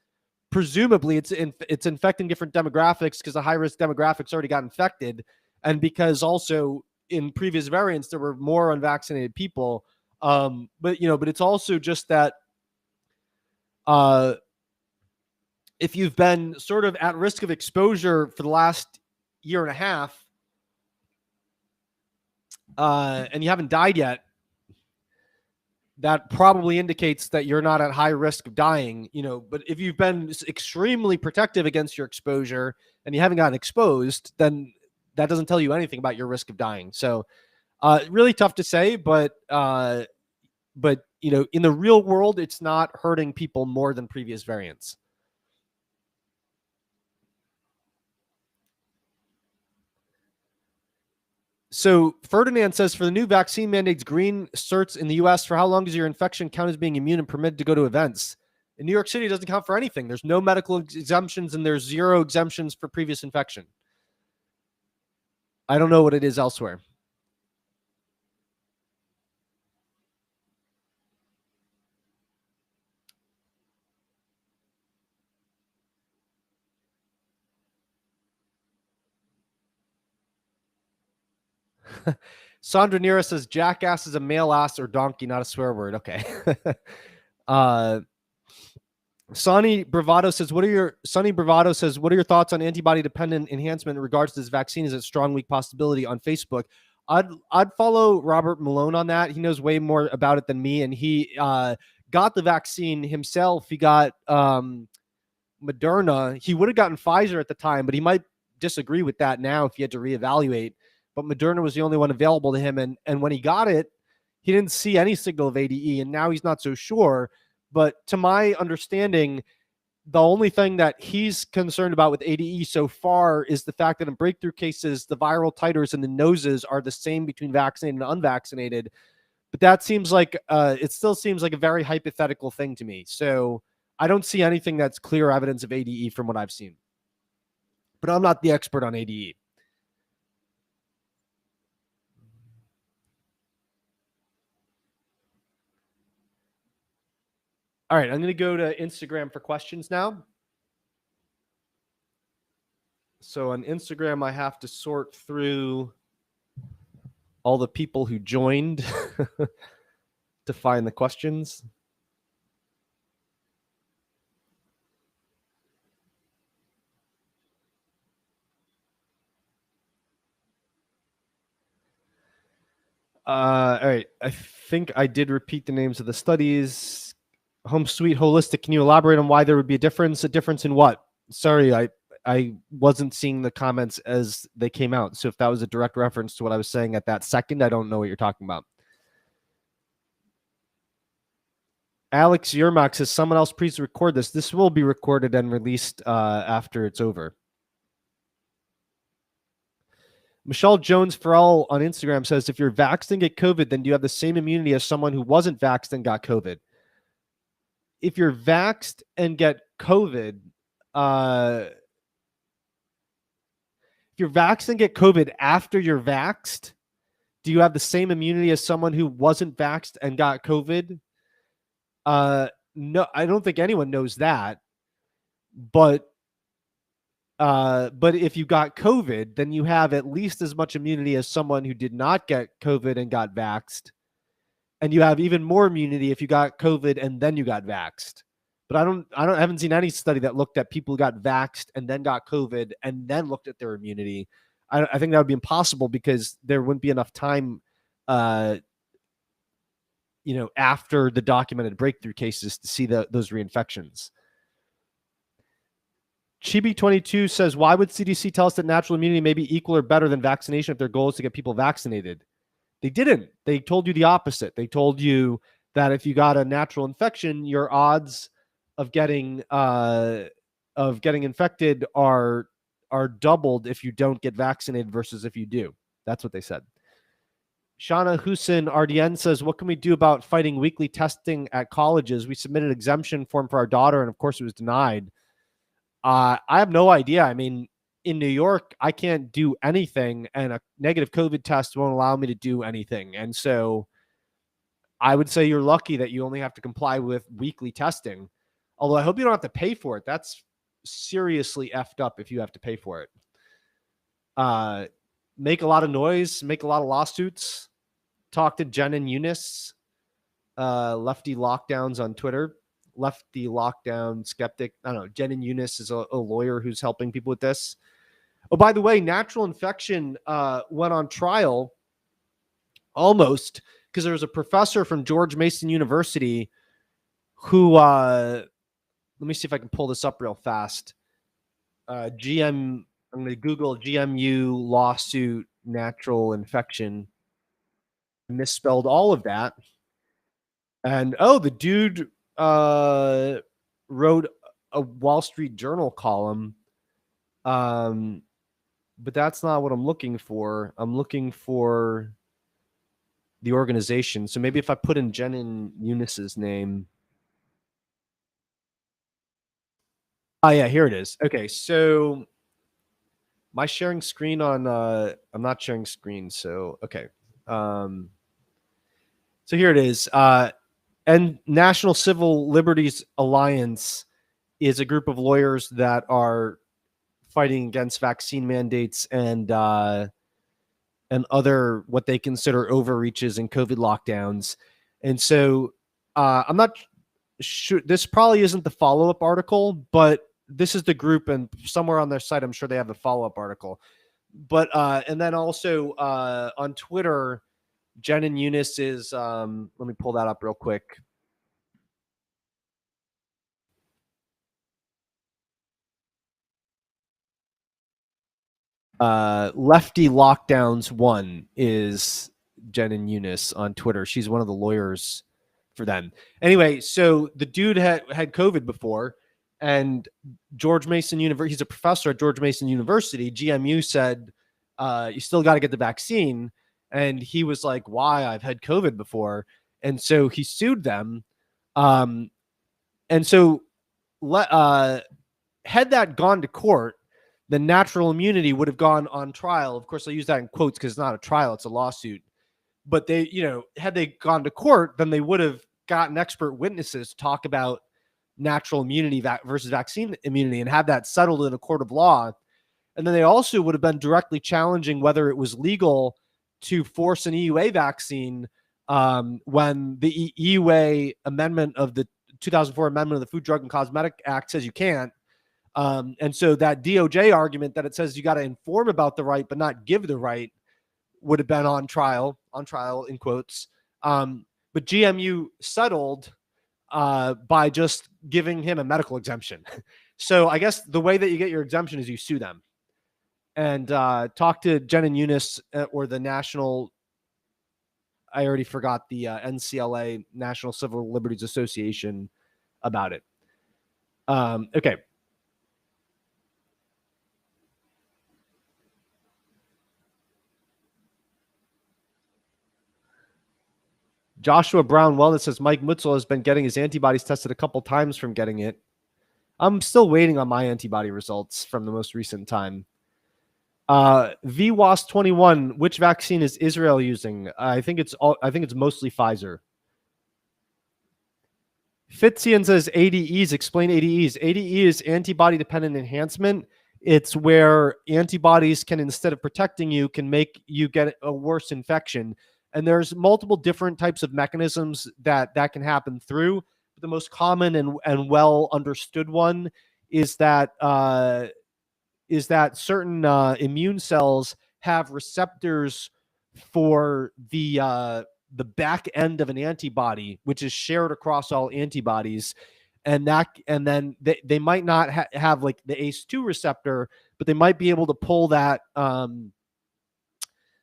presumably it's infecting different demographics because the high risk demographics already got infected, and because also in previous variants there were more unvaccinated people. But it's also just that if you've been sort of at risk of exposure for the last year and a half, and you haven't died yet, that probably indicates that you're not at high risk of dying, but if you've been extremely protective against your exposure and you haven't gotten exposed, then that doesn't tell you anything about your risk of dying. So really tough to say, but in the real world, it's not hurting people more than previous variants. So Ferdinand says, for the new vaccine mandates, green certs in the U.S., for how long does your infection count as being immune and permitted to go to events? In New York City, it doesn't count for anything. There's no medical exemptions, and there's 0 exemptions for previous infection. I don't know what it is elsewhere. Sandra Nera says, jackass is a male ass or donkey, not a swear word. Okay. Sonny Bravado says, what are your thoughts on antibody dependent enhancement in regards to this vaccine? Is it a strong, weak possibility on Facebook? I'd follow Robert Malone on that. He knows way more about it than me. And he got the vaccine himself. He got Moderna. He would have gotten Pfizer at the time, but he might disagree with that now if he had to reevaluate. But Moderna was the only one available to him. And when he got it, he didn't see any signal of ADE, and now he's not so sure. But to my understanding, the only thing that he's concerned about with ADE so far is the fact that in breakthrough cases, the viral titers in the noses are the same between vaccinated and unvaccinated. But that seems like it still seems like a very hypothetical thing to me. So I don't see anything that's clear evidence of ADE from what I've seen. But I'm not the expert on ADE. All right, I'm going to go to Instagram for questions now. So on Instagram, I have to sort through all the people who joined to find the questions. All right, I think I did repeat the names of the studies. Home Sweet Holistic, can you elaborate on why there would be a difference? A difference in what? Sorry, I wasn't seeing the comments as they came out. So if that was a direct reference to what I was saying at that second, I don't know what you're talking about. Alex Yermak says, someone else please record this. This will be recorded and released after it's over. Michelle Jones Farrell on Instagram says, if you're vaxxed and get COVID, then do you have the same immunity as someone who wasn't vaxxed and got COVID? If you're vaxxed and get COVID, if you're vaxxed and get COVID after you're vaxxed, do you have the same immunity as someone who wasn't vaxxed and got COVID? No, I don't think anyone knows that. But if you got COVID, then you have at least as much immunity as someone who did not get COVID and got vaxxed. And you have even more immunity if you got COVID and then you got vaxxed. But I haven't seen any study that looked at people who got vaxxed and then got COVID and then looked at their immunity. I think that would be impossible because there wouldn't be enough time, after the documented breakthrough cases to see those reinfections. Chibi22 says, why would CDC tell us that natural immunity may be equal or better than vaccination if their goal is to get people vaccinated? They didn't. They told you the opposite. They told you that if you got a natural infection, your odds of getting infected are doubled if you don't get vaccinated versus if you do. That's what they said. Shauna Hussein RDN says, what can we do about fighting weekly testing at colleges? We submitted an exemption form for our daughter, and of course it was denied. I have no idea. I mean, in New York, I can't do anything, and a negative COVID test won't allow me to do anything. And so I would say you're lucky that you only have to comply with weekly testing. Although I hope you don't have to pay for it. That's seriously effed up if you have to pay for it. Make a lot of noise, make a lot of lawsuits. Talk to Jen and Eunice, Lefty Lockdowns on Twitter. Lefty Lockdown Skeptic. I don't know. Jen and Eunice is a lawyer who's helping people with this. Oh, by the way, natural infection went on trial almost because there was a professor from George Mason University who, let me see if I can pull this up real fast. I'm going to Google GMU lawsuit natural infection. Misspelled all of that. And the dude wrote a Wall Street Journal column. But that's not what I'm looking for. I'm looking for the organization. So maybe if I put in Jen and Eunice's name. Oh, yeah, here it is. Okay, so my sharing screen on I'm not sharing screen, so okay. So here it is. And National Civil Liberties Alliance is a group of lawyers that are fighting against vaccine mandates and other what they consider overreaches and COVID lockdowns. And so I'm not sure, this probably isn't the follow-up article, but this is the group, and somewhere on their site, I'm sure they have the follow-up article. But and then also on Twitter, Jen and Eunice is, let me pull that up real quick. Lefty Lockdowns 1 is Jen and Eunice on Twitter. She's one of the lawyers for them. Anyway, so the dude had COVID before, and George Mason University, he's a professor at George Mason University. GMU said, you still got to get the vaccine. And he was like, why? I've had COVID before. And so he sued them. And so had that gone to court, the natural immunity would have gone on trial. Of course, I use that in quotes because it's not a trial, it's a lawsuit. But they, had they gone to court, then they would have gotten expert witnesses to talk about natural immunity versus vaccine immunity and have that settled in a court of law. And then they also would have been directly challenging whether it was legal to force an EUA vaccine when the EUA amendment of the 2004 amendment of the Food, Drug, and Cosmetic Act says you can't. And so that DOJ argument that it says you got to inform about the right but not give the right would have been on trial in quotes. But GMU settled by just giving him a medical exemption. So I guess the way that you get your exemption is you sue them. And talk to Jen and Eunice or the National, I already forgot, the NCLA, National Civil Liberties Association, about it. Okay. Joshua Brown Wellness says Mike Mutzel has been getting his antibodies tested a couple times from getting it. I'm still waiting on my antibody results from the most recent time. VWAS21, which vaccine is Israel using? I think it's mostly Pfizer. Fitzian says ADEs. Explain ADEs. ADE is antibody-dependent enhancement. It's where antibodies can, instead of protecting you, can make you get a worse infection. And there's multiple different types of mechanisms that can happen through. But the most common and well understood one is that certain immune cells have receptors for the back end of an antibody, which is shared across all antibodies. And then they might not have like the ACE2 receptor, but they might be able to pull that.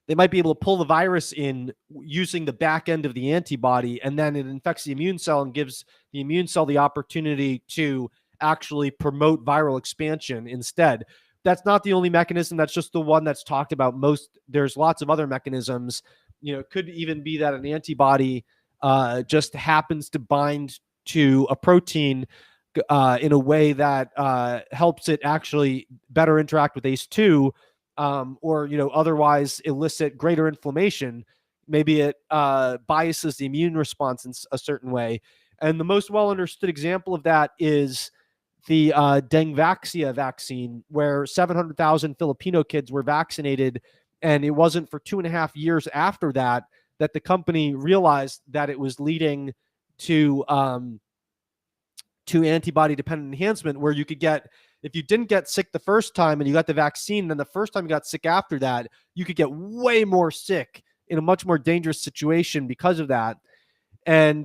They might be able to pull the virus in using the back end of the antibody, and then it infects the immune cell and gives the immune cell the opportunity to actually promote viral expansion instead. That's not the only mechanism. That's just the one that's talked about most. There's lots of other mechanisms. It could even be that an antibody just happens to bind to a protein. in a way that helps it actually better interact with ACE2, or otherwise elicit greater inflammation. Maybe it biases the immune response in a certain way. And the most well understood example of that is the Dengvaxia vaccine, where 700,000 Filipino kids were vaccinated. And it wasn't for 2.5 years after that the company realized that it was leading to antibody dependent enhancement, where you could get, if you didn't get sick the first time and you got the vaccine, then the first time you got sick after that, you could get way more sick in a much more dangerous situation because of that. And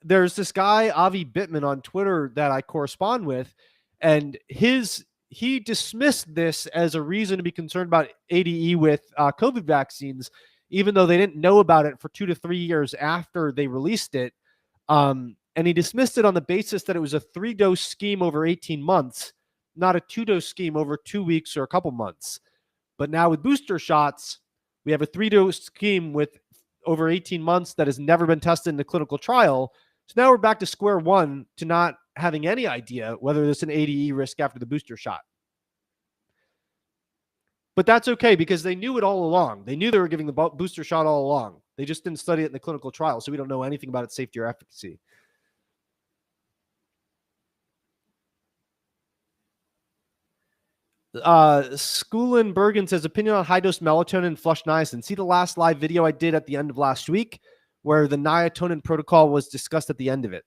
there's this guy, Avi Bittman, on Twitter that I correspond with, and he dismissed this as a reason to be concerned about ADE with COVID vaccines, even though they didn't know about it for 2 to 3 years after they released it. And he dismissed it on the basis that it was a 3-dose scheme over 18 months, not a 2-dose scheme over 2 weeks or a couple months. But now with booster shots, we have a 3-dose scheme with over 18 months that has never been tested in a clinical trial. So now we're back to square one to not having any idea whether there's an ADE risk after the booster shot. But that's okay, because they knew it all along. They knew they were giving the booster shot all along. They just didn't study it in the clinical trial, so we don't know anything about its safety or efficacy. Schoolin Bergen says, opinion on high-dose melatonin and flush niacin. See the last live video I did at the end of last week, where the niacin protocol was discussed at the end of it.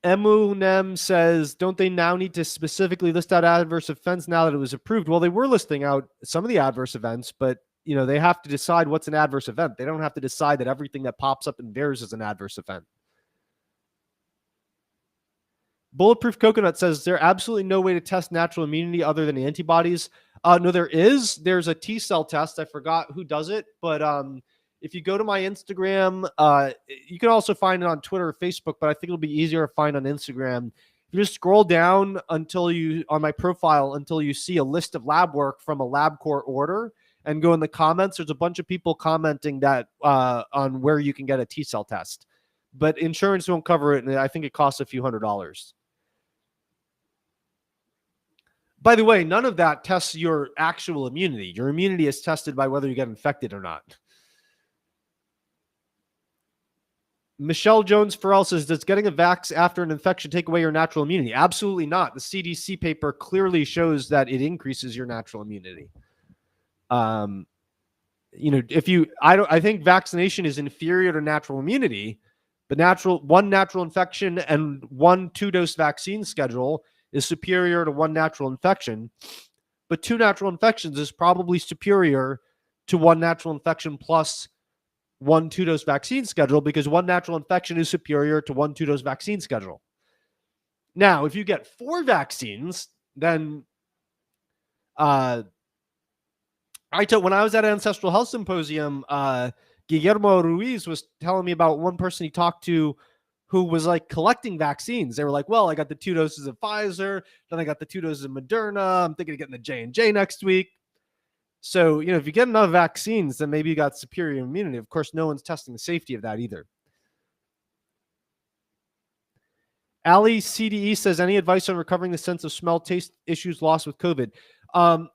Emunem says, don't they now need to specifically list out adverse events now that it was approved? Well, they were listing out some of the adverse events, but they have to decide what's an adverse event. They don't have to decide that everything that pops up in theirs is an adverse event. Bulletproof Coconut says, there's absolutely no way to test natural immunity other than antibodies. No, there is. There's a T-cell test. I forgot who does it, but if you go to my Instagram, you can also find it on Twitter or Facebook, but I think it'll be easier to find on Instagram. If you just scroll down on my profile until you see a list of lab work from a LabCorp order, and go in the comments, there's a bunch of people commenting that on where you can get a T-cell test. But insurance won't cover it, and I think it costs a few $100s. By the way, none of that tests your actual immunity. Your immunity is tested by whether you get infected or not. Michelle Jones Farrell says, does getting a vax after an infection take away your natural immunity? Absolutely not. The CDC paper clearly shows that it increases your natural immunity. I think vaccination is inferior to natural immunity, but one natural infection and 1 2-dose vaccine schedule is superior to 1 natural infection, but 2 natural infections is probably superior to 1 natural infection plus 1 2-dose vaccine schedule, because 1 natural infection is superior to 1 2-dose vaccine schedule. Now, if you get 4 vaccines, then when I was at Ancestral Health Symposium, Guillermo Ruiz was telling me about one person he talked to who was like collecting vaccines. They were like, well, I got the 2 doses of Pfizer, then I got the 2 doses of Moderna. I'm thinking of getting the J&J next week. So, if you get enough vaccines, then maybe you got superior immunity. Of course, no one's testing the safety of that either. Ali CDE says, any advice on recovering the sense of smell, taste issues lost with COVID? I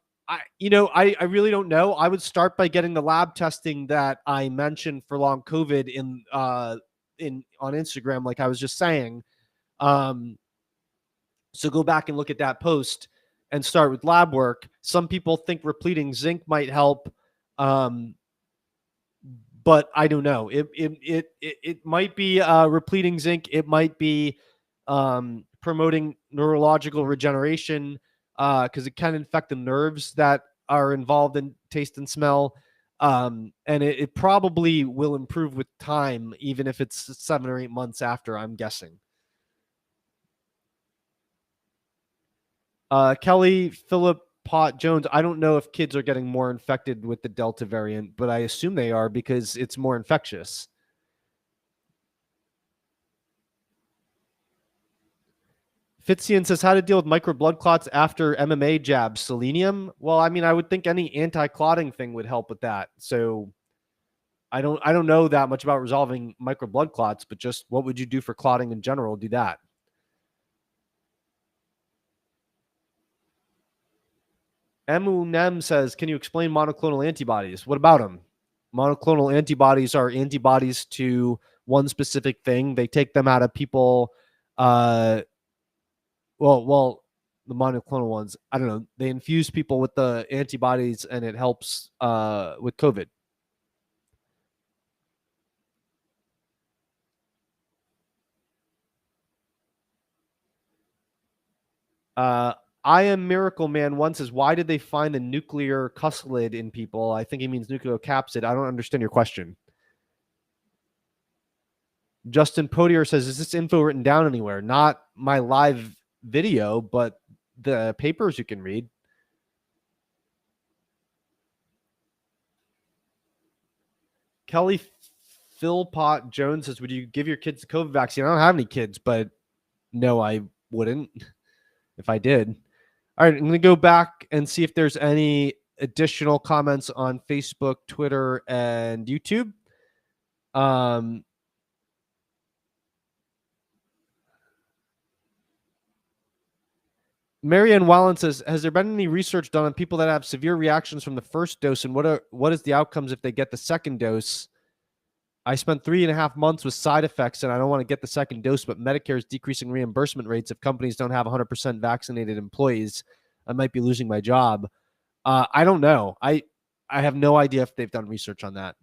really don't know. I would start by getting the lab testing that I mentioned for long COVID on Instagram, like I was just saying. So go back and look at that post and start with lab work. Some people think repleting zinc might help, but I don't know. It might be repleting zinc. It might be promoting neurological regeneration, because it can infect the nerves that are involved in taste and smell. And it probably will improve with time, even if it's 7 or 8 months after, I'm guessing. Kelly Philip Pot Jones, I don't know if kids are getting more infected with the Delta variant, but I assume they are because it's more infectious. Fitzian says, how to deal with micro blood clots after MMA jabs. Selenium? Well, I mean, I would think any anti-clotting thing would help with that. So I don't know that much about resolving micro blood clots, but just what would you do for clotting in general? Do that. Emunem says, can you explain monoclonal antibodies? What about them? Monoclonal antibodies are antibodies to one specific thing. They take them out of people. Well, the monoclonal ones, I don't know. They infuse people with the antibodies, and it helps with COVID. I am Miracle Man one says, why did they find the nuclear cuslid in people? I think he means nucleocapsid. I don't understand your question. Justin Podier says, is this info written down anywhere? Not my live video, but the papers you can read. Kelly Philpott Jones says, would you give your kids the COVID vaccine? I don't have any kids, but no, I wouldn't if I did. All right, I'm going to go back and see if there's any additional comments on Facebook, Twitter, and YouTube. Marianne Wallen says, has there been any research done on people that have severe reactions from the first dose, and what is the outcomes if they get the second dose? I spent 3.5 months with side effects, and I don't want to get the second dose, but Medicare is decreasing reimbursement rates. If companies don't have 100% vaccinated employees, I might be losing my job. I don't know. I have no idea if they've done research on that,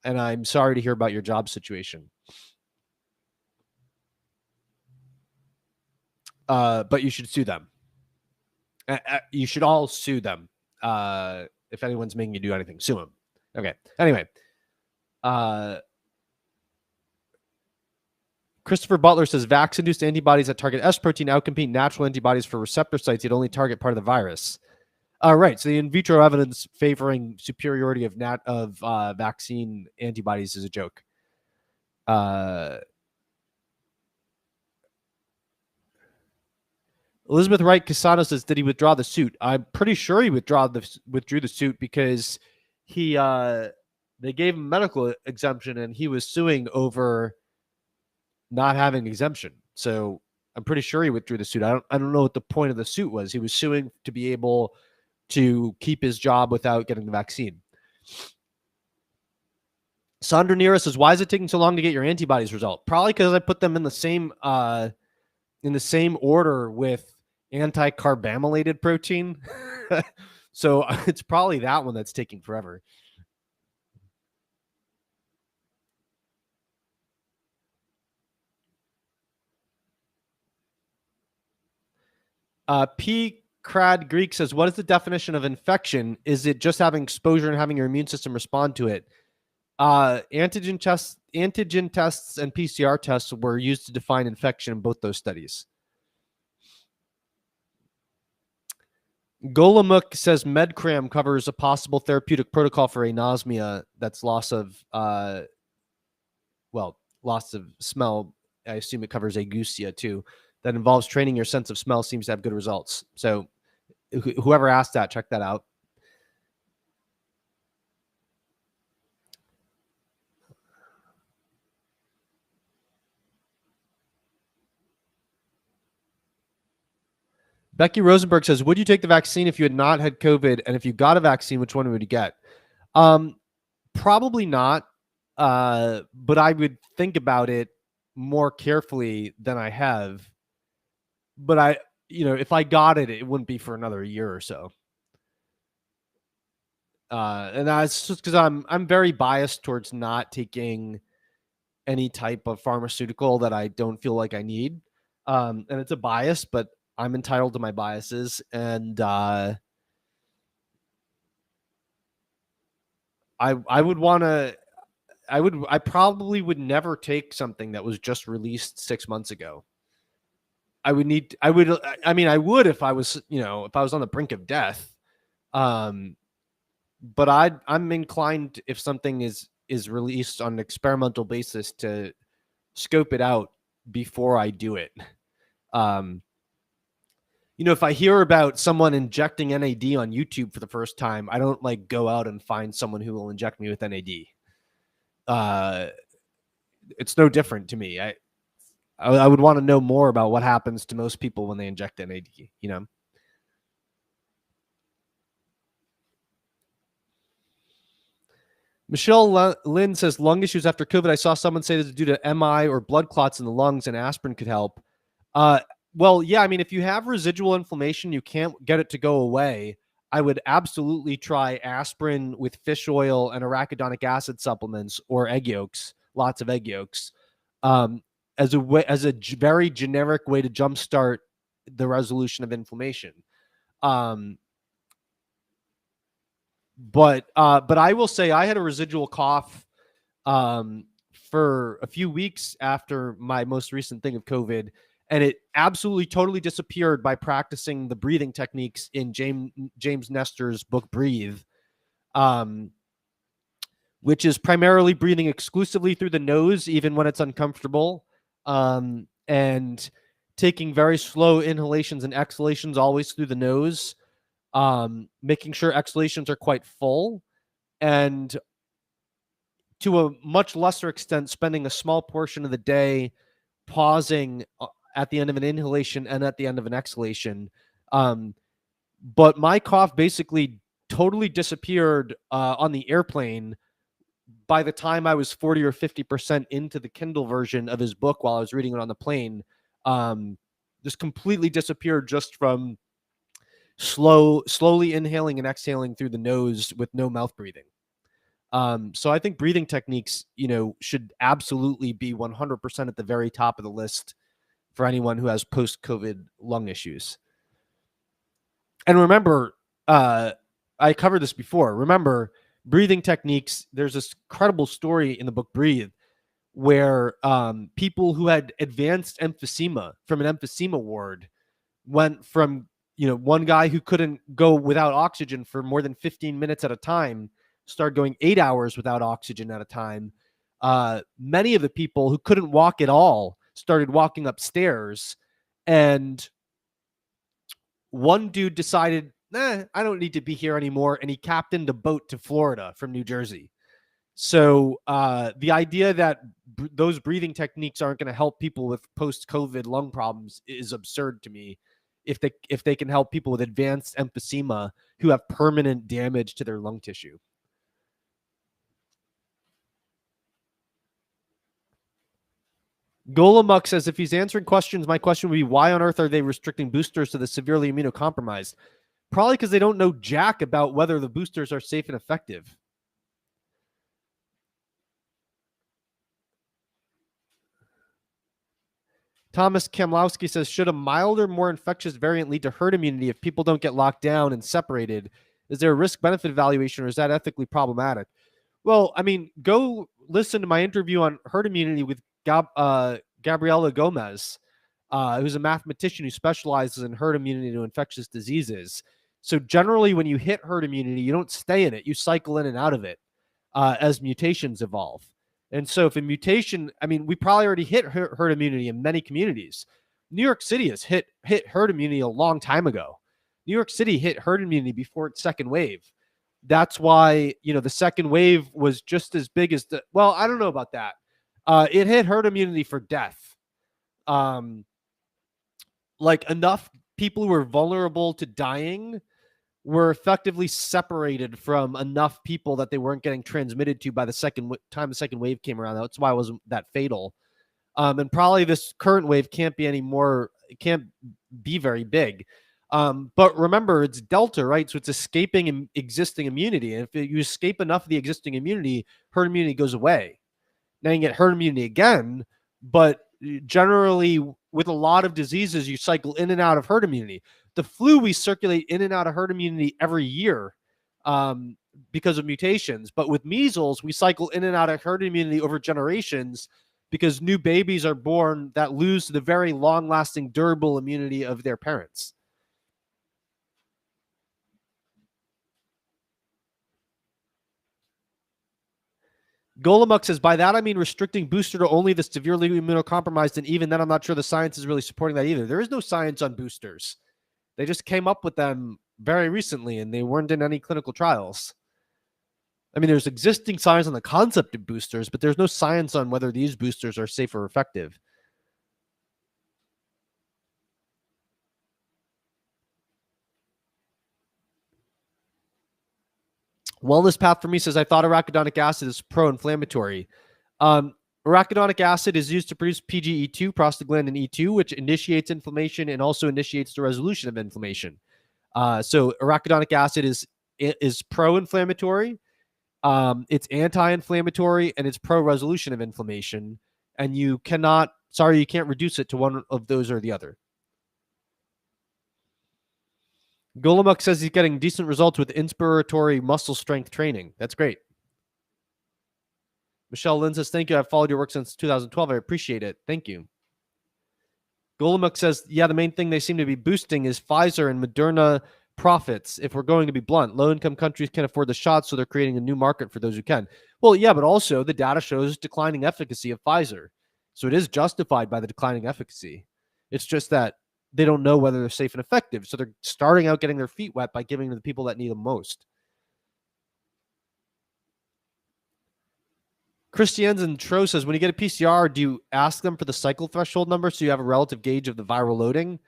and I'm sorry to hear about your job situation. But you should sue them. You should all sue them. If anyone's making you do anything, sue them. Okay. Anyway. Christopher Butler says, vax-induced antibodies that target S protein outcompete natural antibodies for receptor sites that only target part of the virus. Right. So the in vitro evidence favoring superiority of vaccine antibodies is a joke. Elizabeth Wright Casano says, did he withdraw the suit? I'm pretty sure he withdrew the suit because they gave him medical exemption, and he was suing over not having exemption. So I'm pretty sure he withdrew the suit. I don't know what the point of the suit was. He was suing to be able to keep his job without getting the vaccine. Sandra Nera says, why is it taking so long to get your antibodies result? Probably because I put them in the same order with anti-carbamylated protein. So it's probably that one that's taking forever. P. Crad Greek says, what is the definition of infection? Is it just having exposure and having your immune system respond to it? Antigen tests and PCR tests were used to define infection in both those studies. Golemuk says MedCram covers a possible therapeutic protocol for anosmia. That's loss of smell. I assume it covers ageusia too. That involves training your sense of smell. Seems to have good results. So whoever asked that, check that out. Becky Rosenberg says, would you take the vaccine if you had not had COVID? And if you got a vaccine, which one would you get? Probably not. But I would think about it more carefully than I have. But if I got it, it wouldn't be for another year or so. And that's just because I'm very biased towards not taking any type of pharmaceutical that I don't feel like I need. And it's a bias, but I'm entitled to my biases. And I probably would never take something that was just released 6 months ago. I would if I was, if I was on the brink of death. But I'm inclined, if something is released on an experimental basis, to scope it out before I do it. If I hear about someone injecting NAD on YouTube for the first time, I don't go out and find someone who will inject me with NAD. it's no different to me. I would want to know more about what happens to most people when they inject NAD, you know? Michelle Lynn says, lung issues after COVID. I saw someone say this is due to MI or blood clots in the lungs and aspirin could help. Well, yeah, I mean, if you have residual inflammation, you can't get it to go away. I would absolutely try aspirin with fish oil and arachidonic acid supplements or egg yolks, lots of egg yolks, as a very generic way to jumpstart the resolution of inflammation. But I will say I had a residual cough for a few weeks after my most recent thing of COVID, and it absolutely totally disappeared by practicing the breathing techniques in James Nestor's book Breathe, which is primarily breathing exclusively through the nose, even when it's uncomfortable, and taking very slow inhalations and exhalations always through the nose, making sure exhalations are quite full, and to a much lesser extent, spending a small portion of the day pausing at the end of an inhalation and at the end of an exhalation. But my cough basically totally disappeared on the airplane by the time I was 40 or 50% into the Kindle version of his book while I was reading it on the plane. Just completely disappeared just from slowly inhaling and exhaling through the nose with no mouth breathing. So I think breathing techniques, should absolutely be 100% at the very top of the list for anyone who has post-COVID lung issues. And remember, I covered this before. Remember, breathing techniques, there's this incredible story in the book Breathe where people who had advanced emphysema from an emphysema ward went from, one guy who couldn't go without oxygen for more than 15 minutes at a time started going 8 hours without oxygen at a time. Many of the people who couldn't walk at all started walking upstairs, and one dude decided, I don't need to be here anymore, and he captained a boat to Florida from New Jersey. So the idea that those breathing techniques aren't going to help people with post-COVID lung problems is absurd to me. If they can help people with advanced emphysema who have permanent damage to their lung tissue. Golemuk says, if he's answering questions, my question would be, why on earth are they restricting boosters to the severely immunocompromised? Probably because they don't know jack about whether the boosters are safe and effective. Thomas Kamlowski says, should a milder, more infectious variant lead to herd immunity if people don't get locked down and separated? Is there a risk-benefit evaluation, or is that ethically problematic? Well, I mean, go listen to my interview on herd immunity with Gabriela Gomez, who's a mathematician who specializes in herd immunity to infectious diseases. So generally, when you hit herd immunity, you don't stay in it. You cycle in and out of it as mutations evolve. And so if a mutation, I mean, we probably already hit herd immunity in many communities. New York City has hit herd immunity a long time ago. New York City hit herd immunity before its second wave. That's why, the second wave was just as big as I don't know about that. It hit herd immunity for death. Like enough people who were vulnerable to dying were effectively separated from enough people that they weren't getting transmitted to by the second time the second wave came around. That's why it wasn't that fatal. And probably this current wave can't be very big. But remember, it's Delta, right? So it's escaping existing immunity. And if you escape enough of the existing immunity, herd immunity goes away. Now you get herd immunity again, but generally with a lot of diseases, you cycle in and out of herd immunity. The flu, we circulate in and out of herd immunity every year because of mutations. But with measles, we cycle in and out of herd immunity over generations because new babies are born that lose the very long-lasting, durable immunity of their parents. Golemuk says, by that I mean restricting booster to only the severely immunocompromised, and even then I'm not sure the science is really supporting that either. There is no science on boosters. They just came up with them very recently, and they weren't in any clinical trials. I mean, there's existing science on the concept of boosters, but there's no science on whether these boosters are safe or effective. Wellness Path for me says, I thought arachidonic acid is pro-inflammatory. Arachidonic acid is used to produce PGE2, prostaglandin E2, which initiates inflammation and also initiates the resolution of inflammation. So arachidonic acid is pro-inflammatory, it's anti-inflammatory, and it's pro-resolution of inflammation. And you can't reduce it to one of those or the other. Golemuk says he's getting decent results with inspiratory muscle strength training. That's great. Michelle Lynn says, thank you. I've followed your work since 2012. I appreciate it. Thank you. Golemuk says, yeah, the main thing they seem to be boosting is Pfizer and Moderna profits. If we're going to be blunt, low-income countries can't afford the shots, so they're creating a new market for those who can. Well, yeah, but also the data shows declining efficacy of Pfizer. So it is justified by the declining efficacy. It's just that they don't know whether they're safe and effective. So they're starting out getting their feet wet by giving to the people that need them most. Christiansen Tro says, when you get a PCR, do you ask them for the cycle threshold number so you have a relative gauge of the viral loading?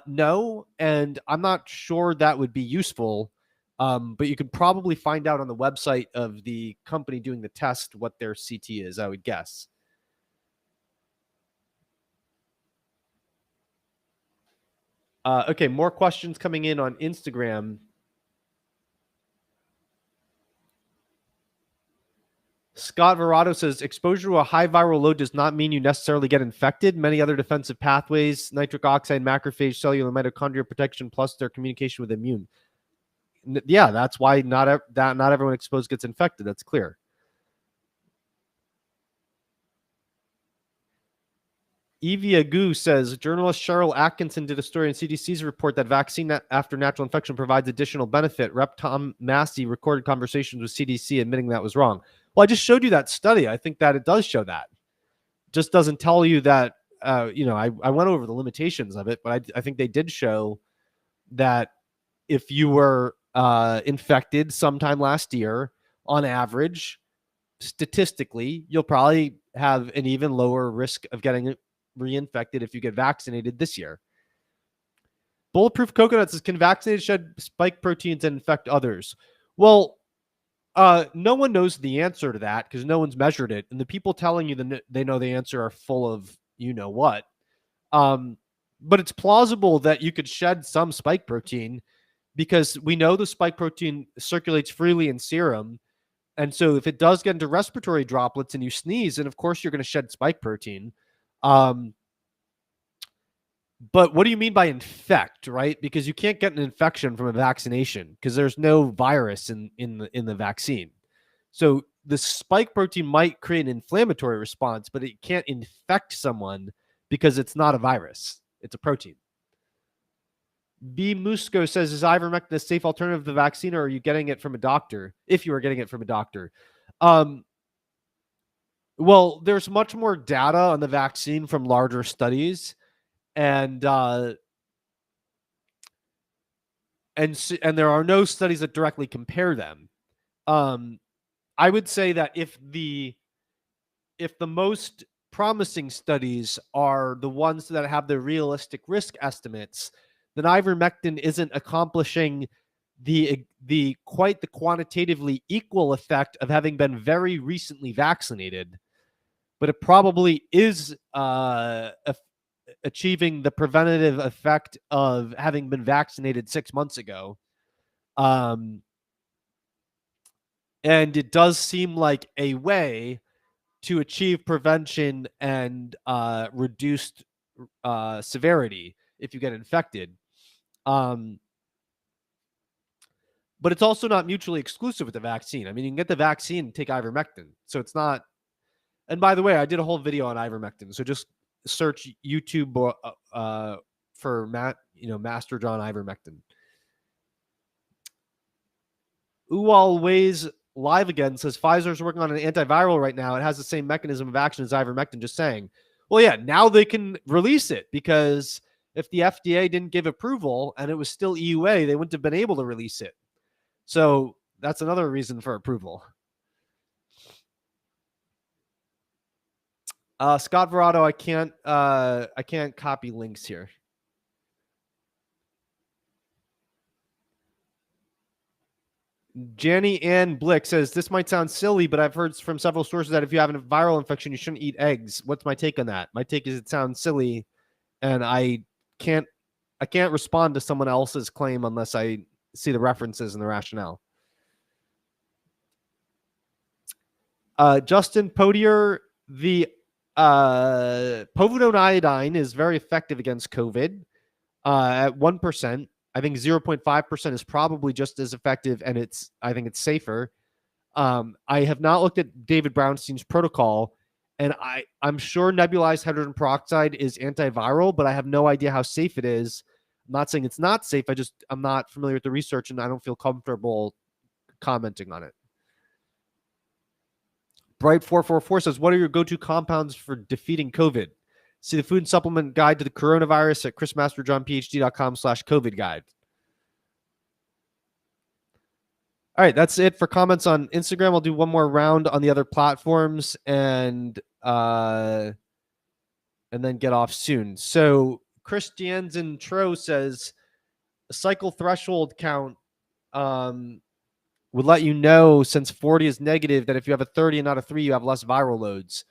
No, and I'm not sure that would be useful, but you could probably find out on the website of the company doing the test what their CT is, I would guess. Okay, more questions coming in on Instagram. Scott Verado says, exposure to a high viral load does not mean you necessarily get infected. Many other defensive pathways, nitric oxide, macrophage, cellular mitochondria protection, plus their communication with immune. Yeah, that's why not everyone exposed gets infected. That's clear. Evie Agu says, journalist Cheryl Atkinson did a story in CDC's report that vaccine after natural infection provides additional benefit. Rep. Tom Massey recorded conversations with CDC admitting that was wrong. Well, I just showed you that study. I think that it does show that. Just doesn't tell you that, I went over the limitations of it, but I think they did show that if you were infected sometime last year, on average, statistically, you'll probably have an even lower risk of getting reinfected if you get vaccinated this year. Bulletproof Coconut says, can vaccinated shed spike proteins and infect others? Well, no one knows the answer to that because no one's measured it. And the people telling you they know the answer are full of what. But it's plausible that you could shed some spike protein because we know the spike protein circulates freely in serum. And so if it does get into respiratory droplets and you sneeze, then of course you're going to shed spike protein. But what do you mean by infect, right? Because you can't get an infection from a vaccination because there's no virus in the vaccine. So the spike protein might create an inflammatory response, but it can't infect someone because it's not a virus. It's a protein. B. Musco says, is ivermectin a safe alternative to the vaccine, or are you getting it from a doctor? If you are getting it from a doctor. Well, there's much more data on the vaccine from larger studies. And there are no studies that directly compare them. I would say that if the most promising studies are the ones that have the realistic risk estimates, then ivermectin isn't accomplishing the quantitatively equal effect of having been very recently vaccinated, but it probably is achieving the preventative effect of having been vaccinated 6 months ago. And it does seem like a way to achieve prevention and reduced severity if you get infected. But it's also not mutually exclusive with the vaccine. I mean, you can get the vaccine and take ivermectin. So it's not. And by the way, I did a whole video on ivermectin. So just search YouTube for Master John ivermectin. Uwal Ways live again says Pfizer's working on an antiviral right now. It has the same mechanism of action as ivermectin. Just saying. Well, yeah, now they can release it because if the FDA didn't give approval and it was still EUA, they wouldn't have been able to release it. So that's another reason for approval. Scott Verado, I can't copy links here. Jenny Ann Blick says, this might sound silly, but I've heard from several sources that if you have a viral infection, you shouldn't eat eggs. What's my take on that? My take is it sounds silly, and I can't respond to someone else's claim unless I see the references and the rationale. Justin Podier, the povidone iodine is very effective against COVID at 1%. I think 0.5% is probably just as effective, and I think it's safer. I have not looked at David Brownstein's protocol, and I'm sure nebulized hydrogen peroxide is antiviral, but I have no idea how safe it is. I'm not saying it's not safe. I'm not familiar with the research, and I don't feel comfortable commenting on it. Bright444 says, what are your go-to compounds for defeating COVID? See the food and supplement guide to the coronavirus at chrismasterjohnphd.com/COVID guide. All right, that's it for comments on Instagram. I'll do one more round on the other platforms and then get off soon. So Chris Jansen Tro says a cycle threshold count would let you know, since 40 is negative, that if you have a 30 and not a 3, you have less viral loads.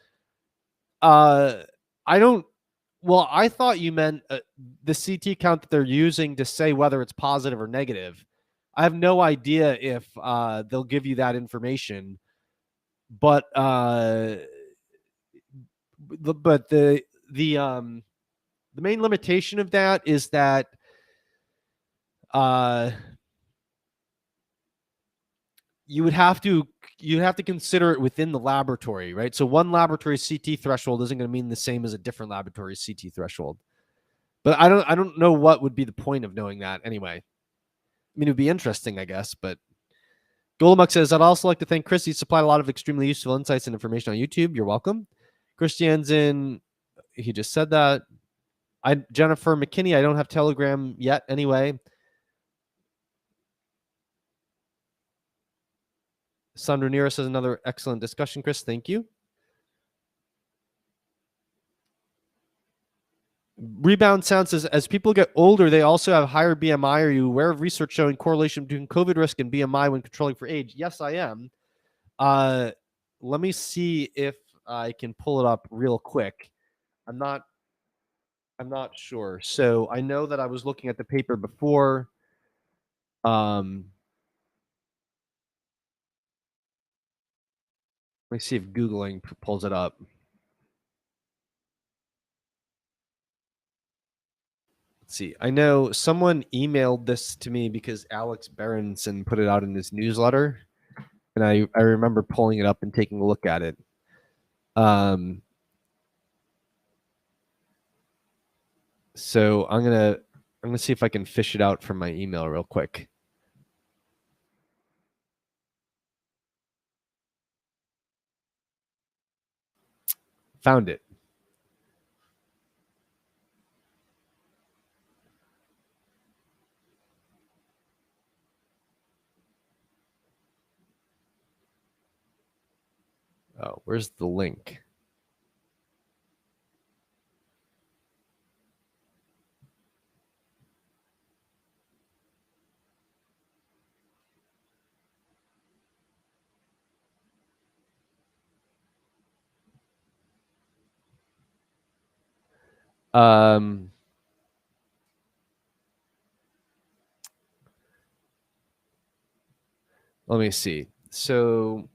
I thought you meant the CT count that they're using to say whether it's positive or negative. I have no idea if they'll give you that information, but the main limitation of that is that you have to consider it within the laboratory, right? So one laboratory CT threshold isn't going to mean the same as a different laboratory CT threshold. But I don't know what would be the point of knowing that anyway. I mean, it would be interesting, I guess. But Golemuk says, I'd also like to thank Chris. He supplied a lot of extremely useful insights and information on YouTube. You're welcome. Christiansen, he just said that. Jennifer McKinney, I don't have Telegram yet anyway. Sandra Nira says, another excellent discussion, Chris. Thank you. Rebound Sound says, as people get older, they also have higher BMI. Are you aware of research showing correlation between COVID risk and BMI when controlling for age? Yes, I am. Let me see if I can pull it up real quick. I'm not sure. So I know that I was looking at the paper before. Let me see if Googling pulls it up. Let's see. I know someone emailed this to me because Alex Berenson put it out in his newsletter, and I remember pulling it up and taking a look at it. So I'm gonna see if I can fish it out from my email real quick. Found it. Oh, where's the link? Let me see. So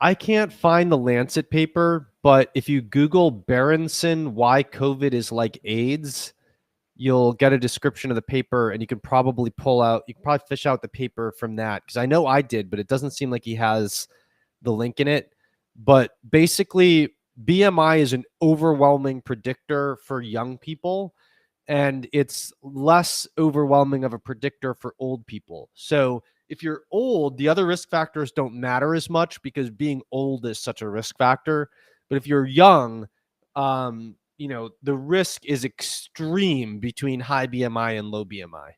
I can't find the Lancet paper, but if you Google Berenson, why COVID is like AIDS, you'll get a description of the paper, and you can probably fish out the paper from that. Because I know I did, but it doesn't seem like he has the link in it. But basically, BMI is an overwhelming predictor for young people, and it's less overwhelming of a predictor for old people. So if you're old, the other risk factors don't matter as much because being old is such a risk factor. But if you're young, the risk is extreme between high BMI and low BMI.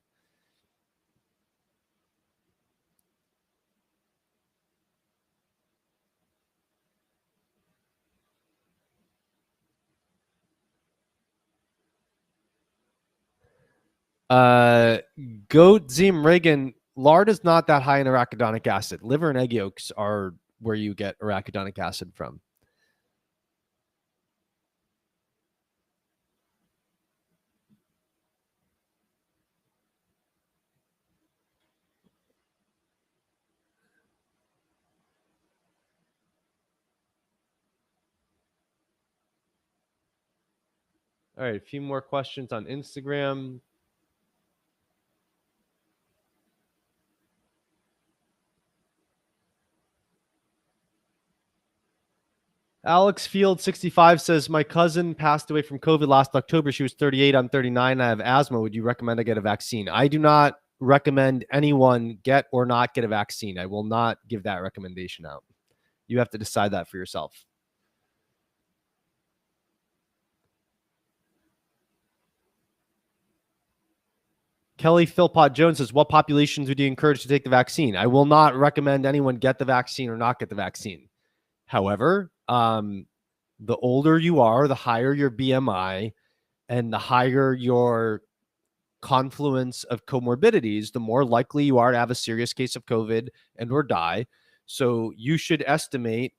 Goat Zim Reagan, lard is not that high in arachidonic acid. Liver and egg yolks are where you get arachidonic acid from. All right, a few more questions on Instagram. Alex Field 65 says, my cousin passed away from COVID last October. She was 38. I'm 39. I have asthma. Would you recommend I get a vaccine? I do not recommend anyone get or not get a vaccine. I will not give that recommendation out. You have to decide that for yourself. Kelly Philpott Jones says, what populations would you encourage to take the vaccine? I will not recommend anyone get the vaccine or not get the vaccine. However, the older you are, the higher your BMI and the higher your confluence of comorbidities, the more likely you are to have a serious case of COVID and or die. So you should estimate,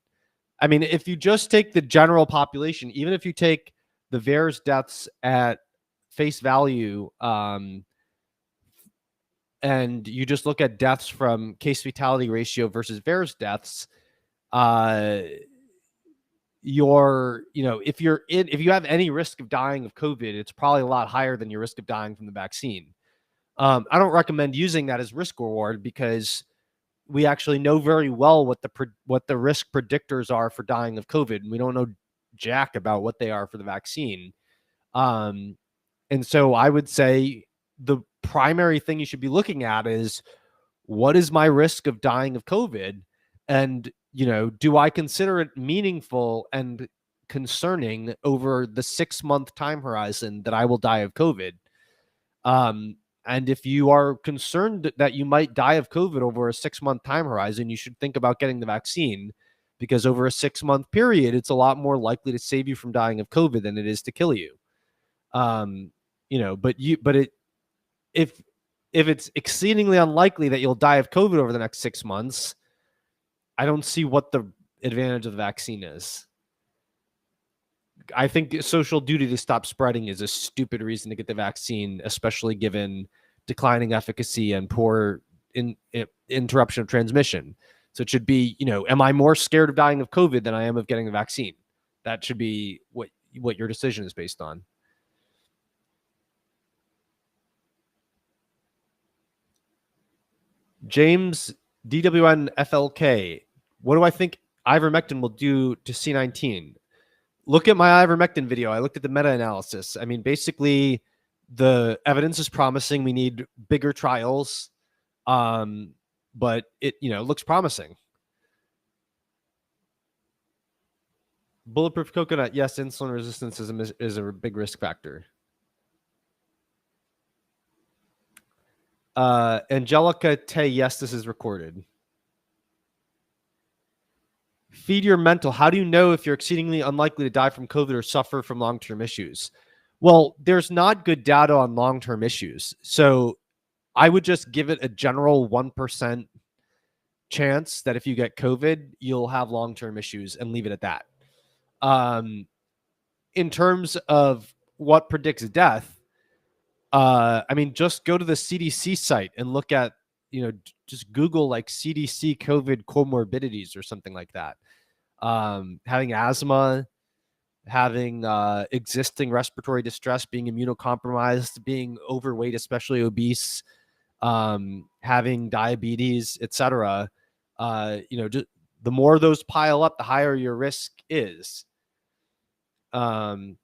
I mean, if you just take the general population, even if you take the VAERS deaths at face value, and you just look at deaths from case fatality ratio versus VAERS deaths, if you have any risk of dying of COVID, it's probably a lot higher than your risk of dying from the vaccine. I don't recommend using that as risk reward because we actually know very well what the risk predictors are for dying of COVID, and we don't know jack about what they are for the vaccine. And so I would say the primary thing you should be looking at is, what is my risk of dying of COVID? And, do I consider it meaningful and concerning over the 6-month time horizon that I will die of COVID? And if you are concerned that you might die of COVID over a 6-month time horizon, you should think about getting the vaccine, because over a 6-month period, it's a lot more likely to save you from dying of COVID than it is to kill you. If it's exceedingly unlikely that you'll die of COVID over the next 6 months, I don't see what the advantage of the vaccine is. I think social duty to stop spreading is a stupid reason to get the vaccine, especially given declining efficacy and poor interruption of transmission. So it should be, am I more scared of dying of COVID than I am of getting the vaccine? That should be what your decision is based on. James DWN FLK, what do I think ivermectin will do to C19? Look at my ivermectin video. I looked at the meta-analysis. I mean, basically, the evidence is promising. We need bigger trials, but it looks promising. Bulletproof coconut, yes, insulin resistance is a big risk factor. Angelica Tay, yes, this is recorded. Feed your mental. How do you know if you're exceedingly unlikely to die from COVID or suffer from long-term issues? Well, there's not good data on long-term issues. So I would just give it a general 1% chance that if you get COVID, you'll have long-term issues and leave it at that. In terms of what predicts death, I mean, just go to the CDC site and look at, just Google like CDC COVID comorbidities or something like that. Having asthma, having existing respiratory distress, being immunocompromised, being overweight, especially obese, having diabetes, etc. The more those pile up, the higher your risk is. Yep.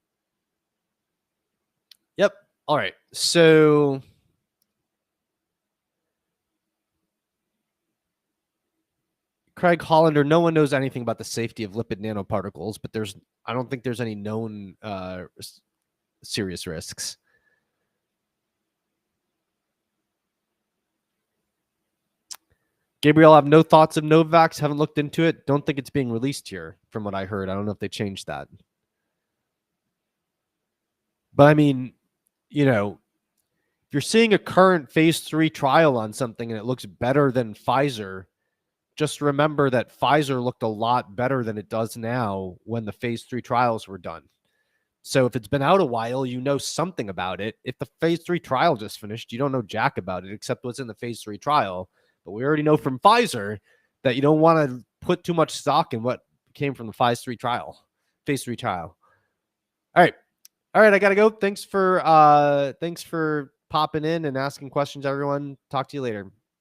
All right. So Craig Hollander, no one knows anything about the safety of lipid nanoparticles, but I don't think there's any known serious risks. Gabriel, I have no thoughts of Novavax. Haven't looked into it. Don't think it's being released here, from what I heard. I don't know if they changed that. But I mean, you know, if you're seeing a current phase 3 trial on something and it looks better than Pfizer, just remember that Pfizer looked a lot better than it does now when the phase 3 trials were done. So if it's been out a while, you know something about it. If the phase 3 trial just finished, you don't know jack about it except what's in the phase 3 trial. But we already know from Pfizer that you don't want to put too much stock in what came from the phase 3 trial. All right. I gotta go. Thanks for popping in and asking questions, everyone. Talk to you later.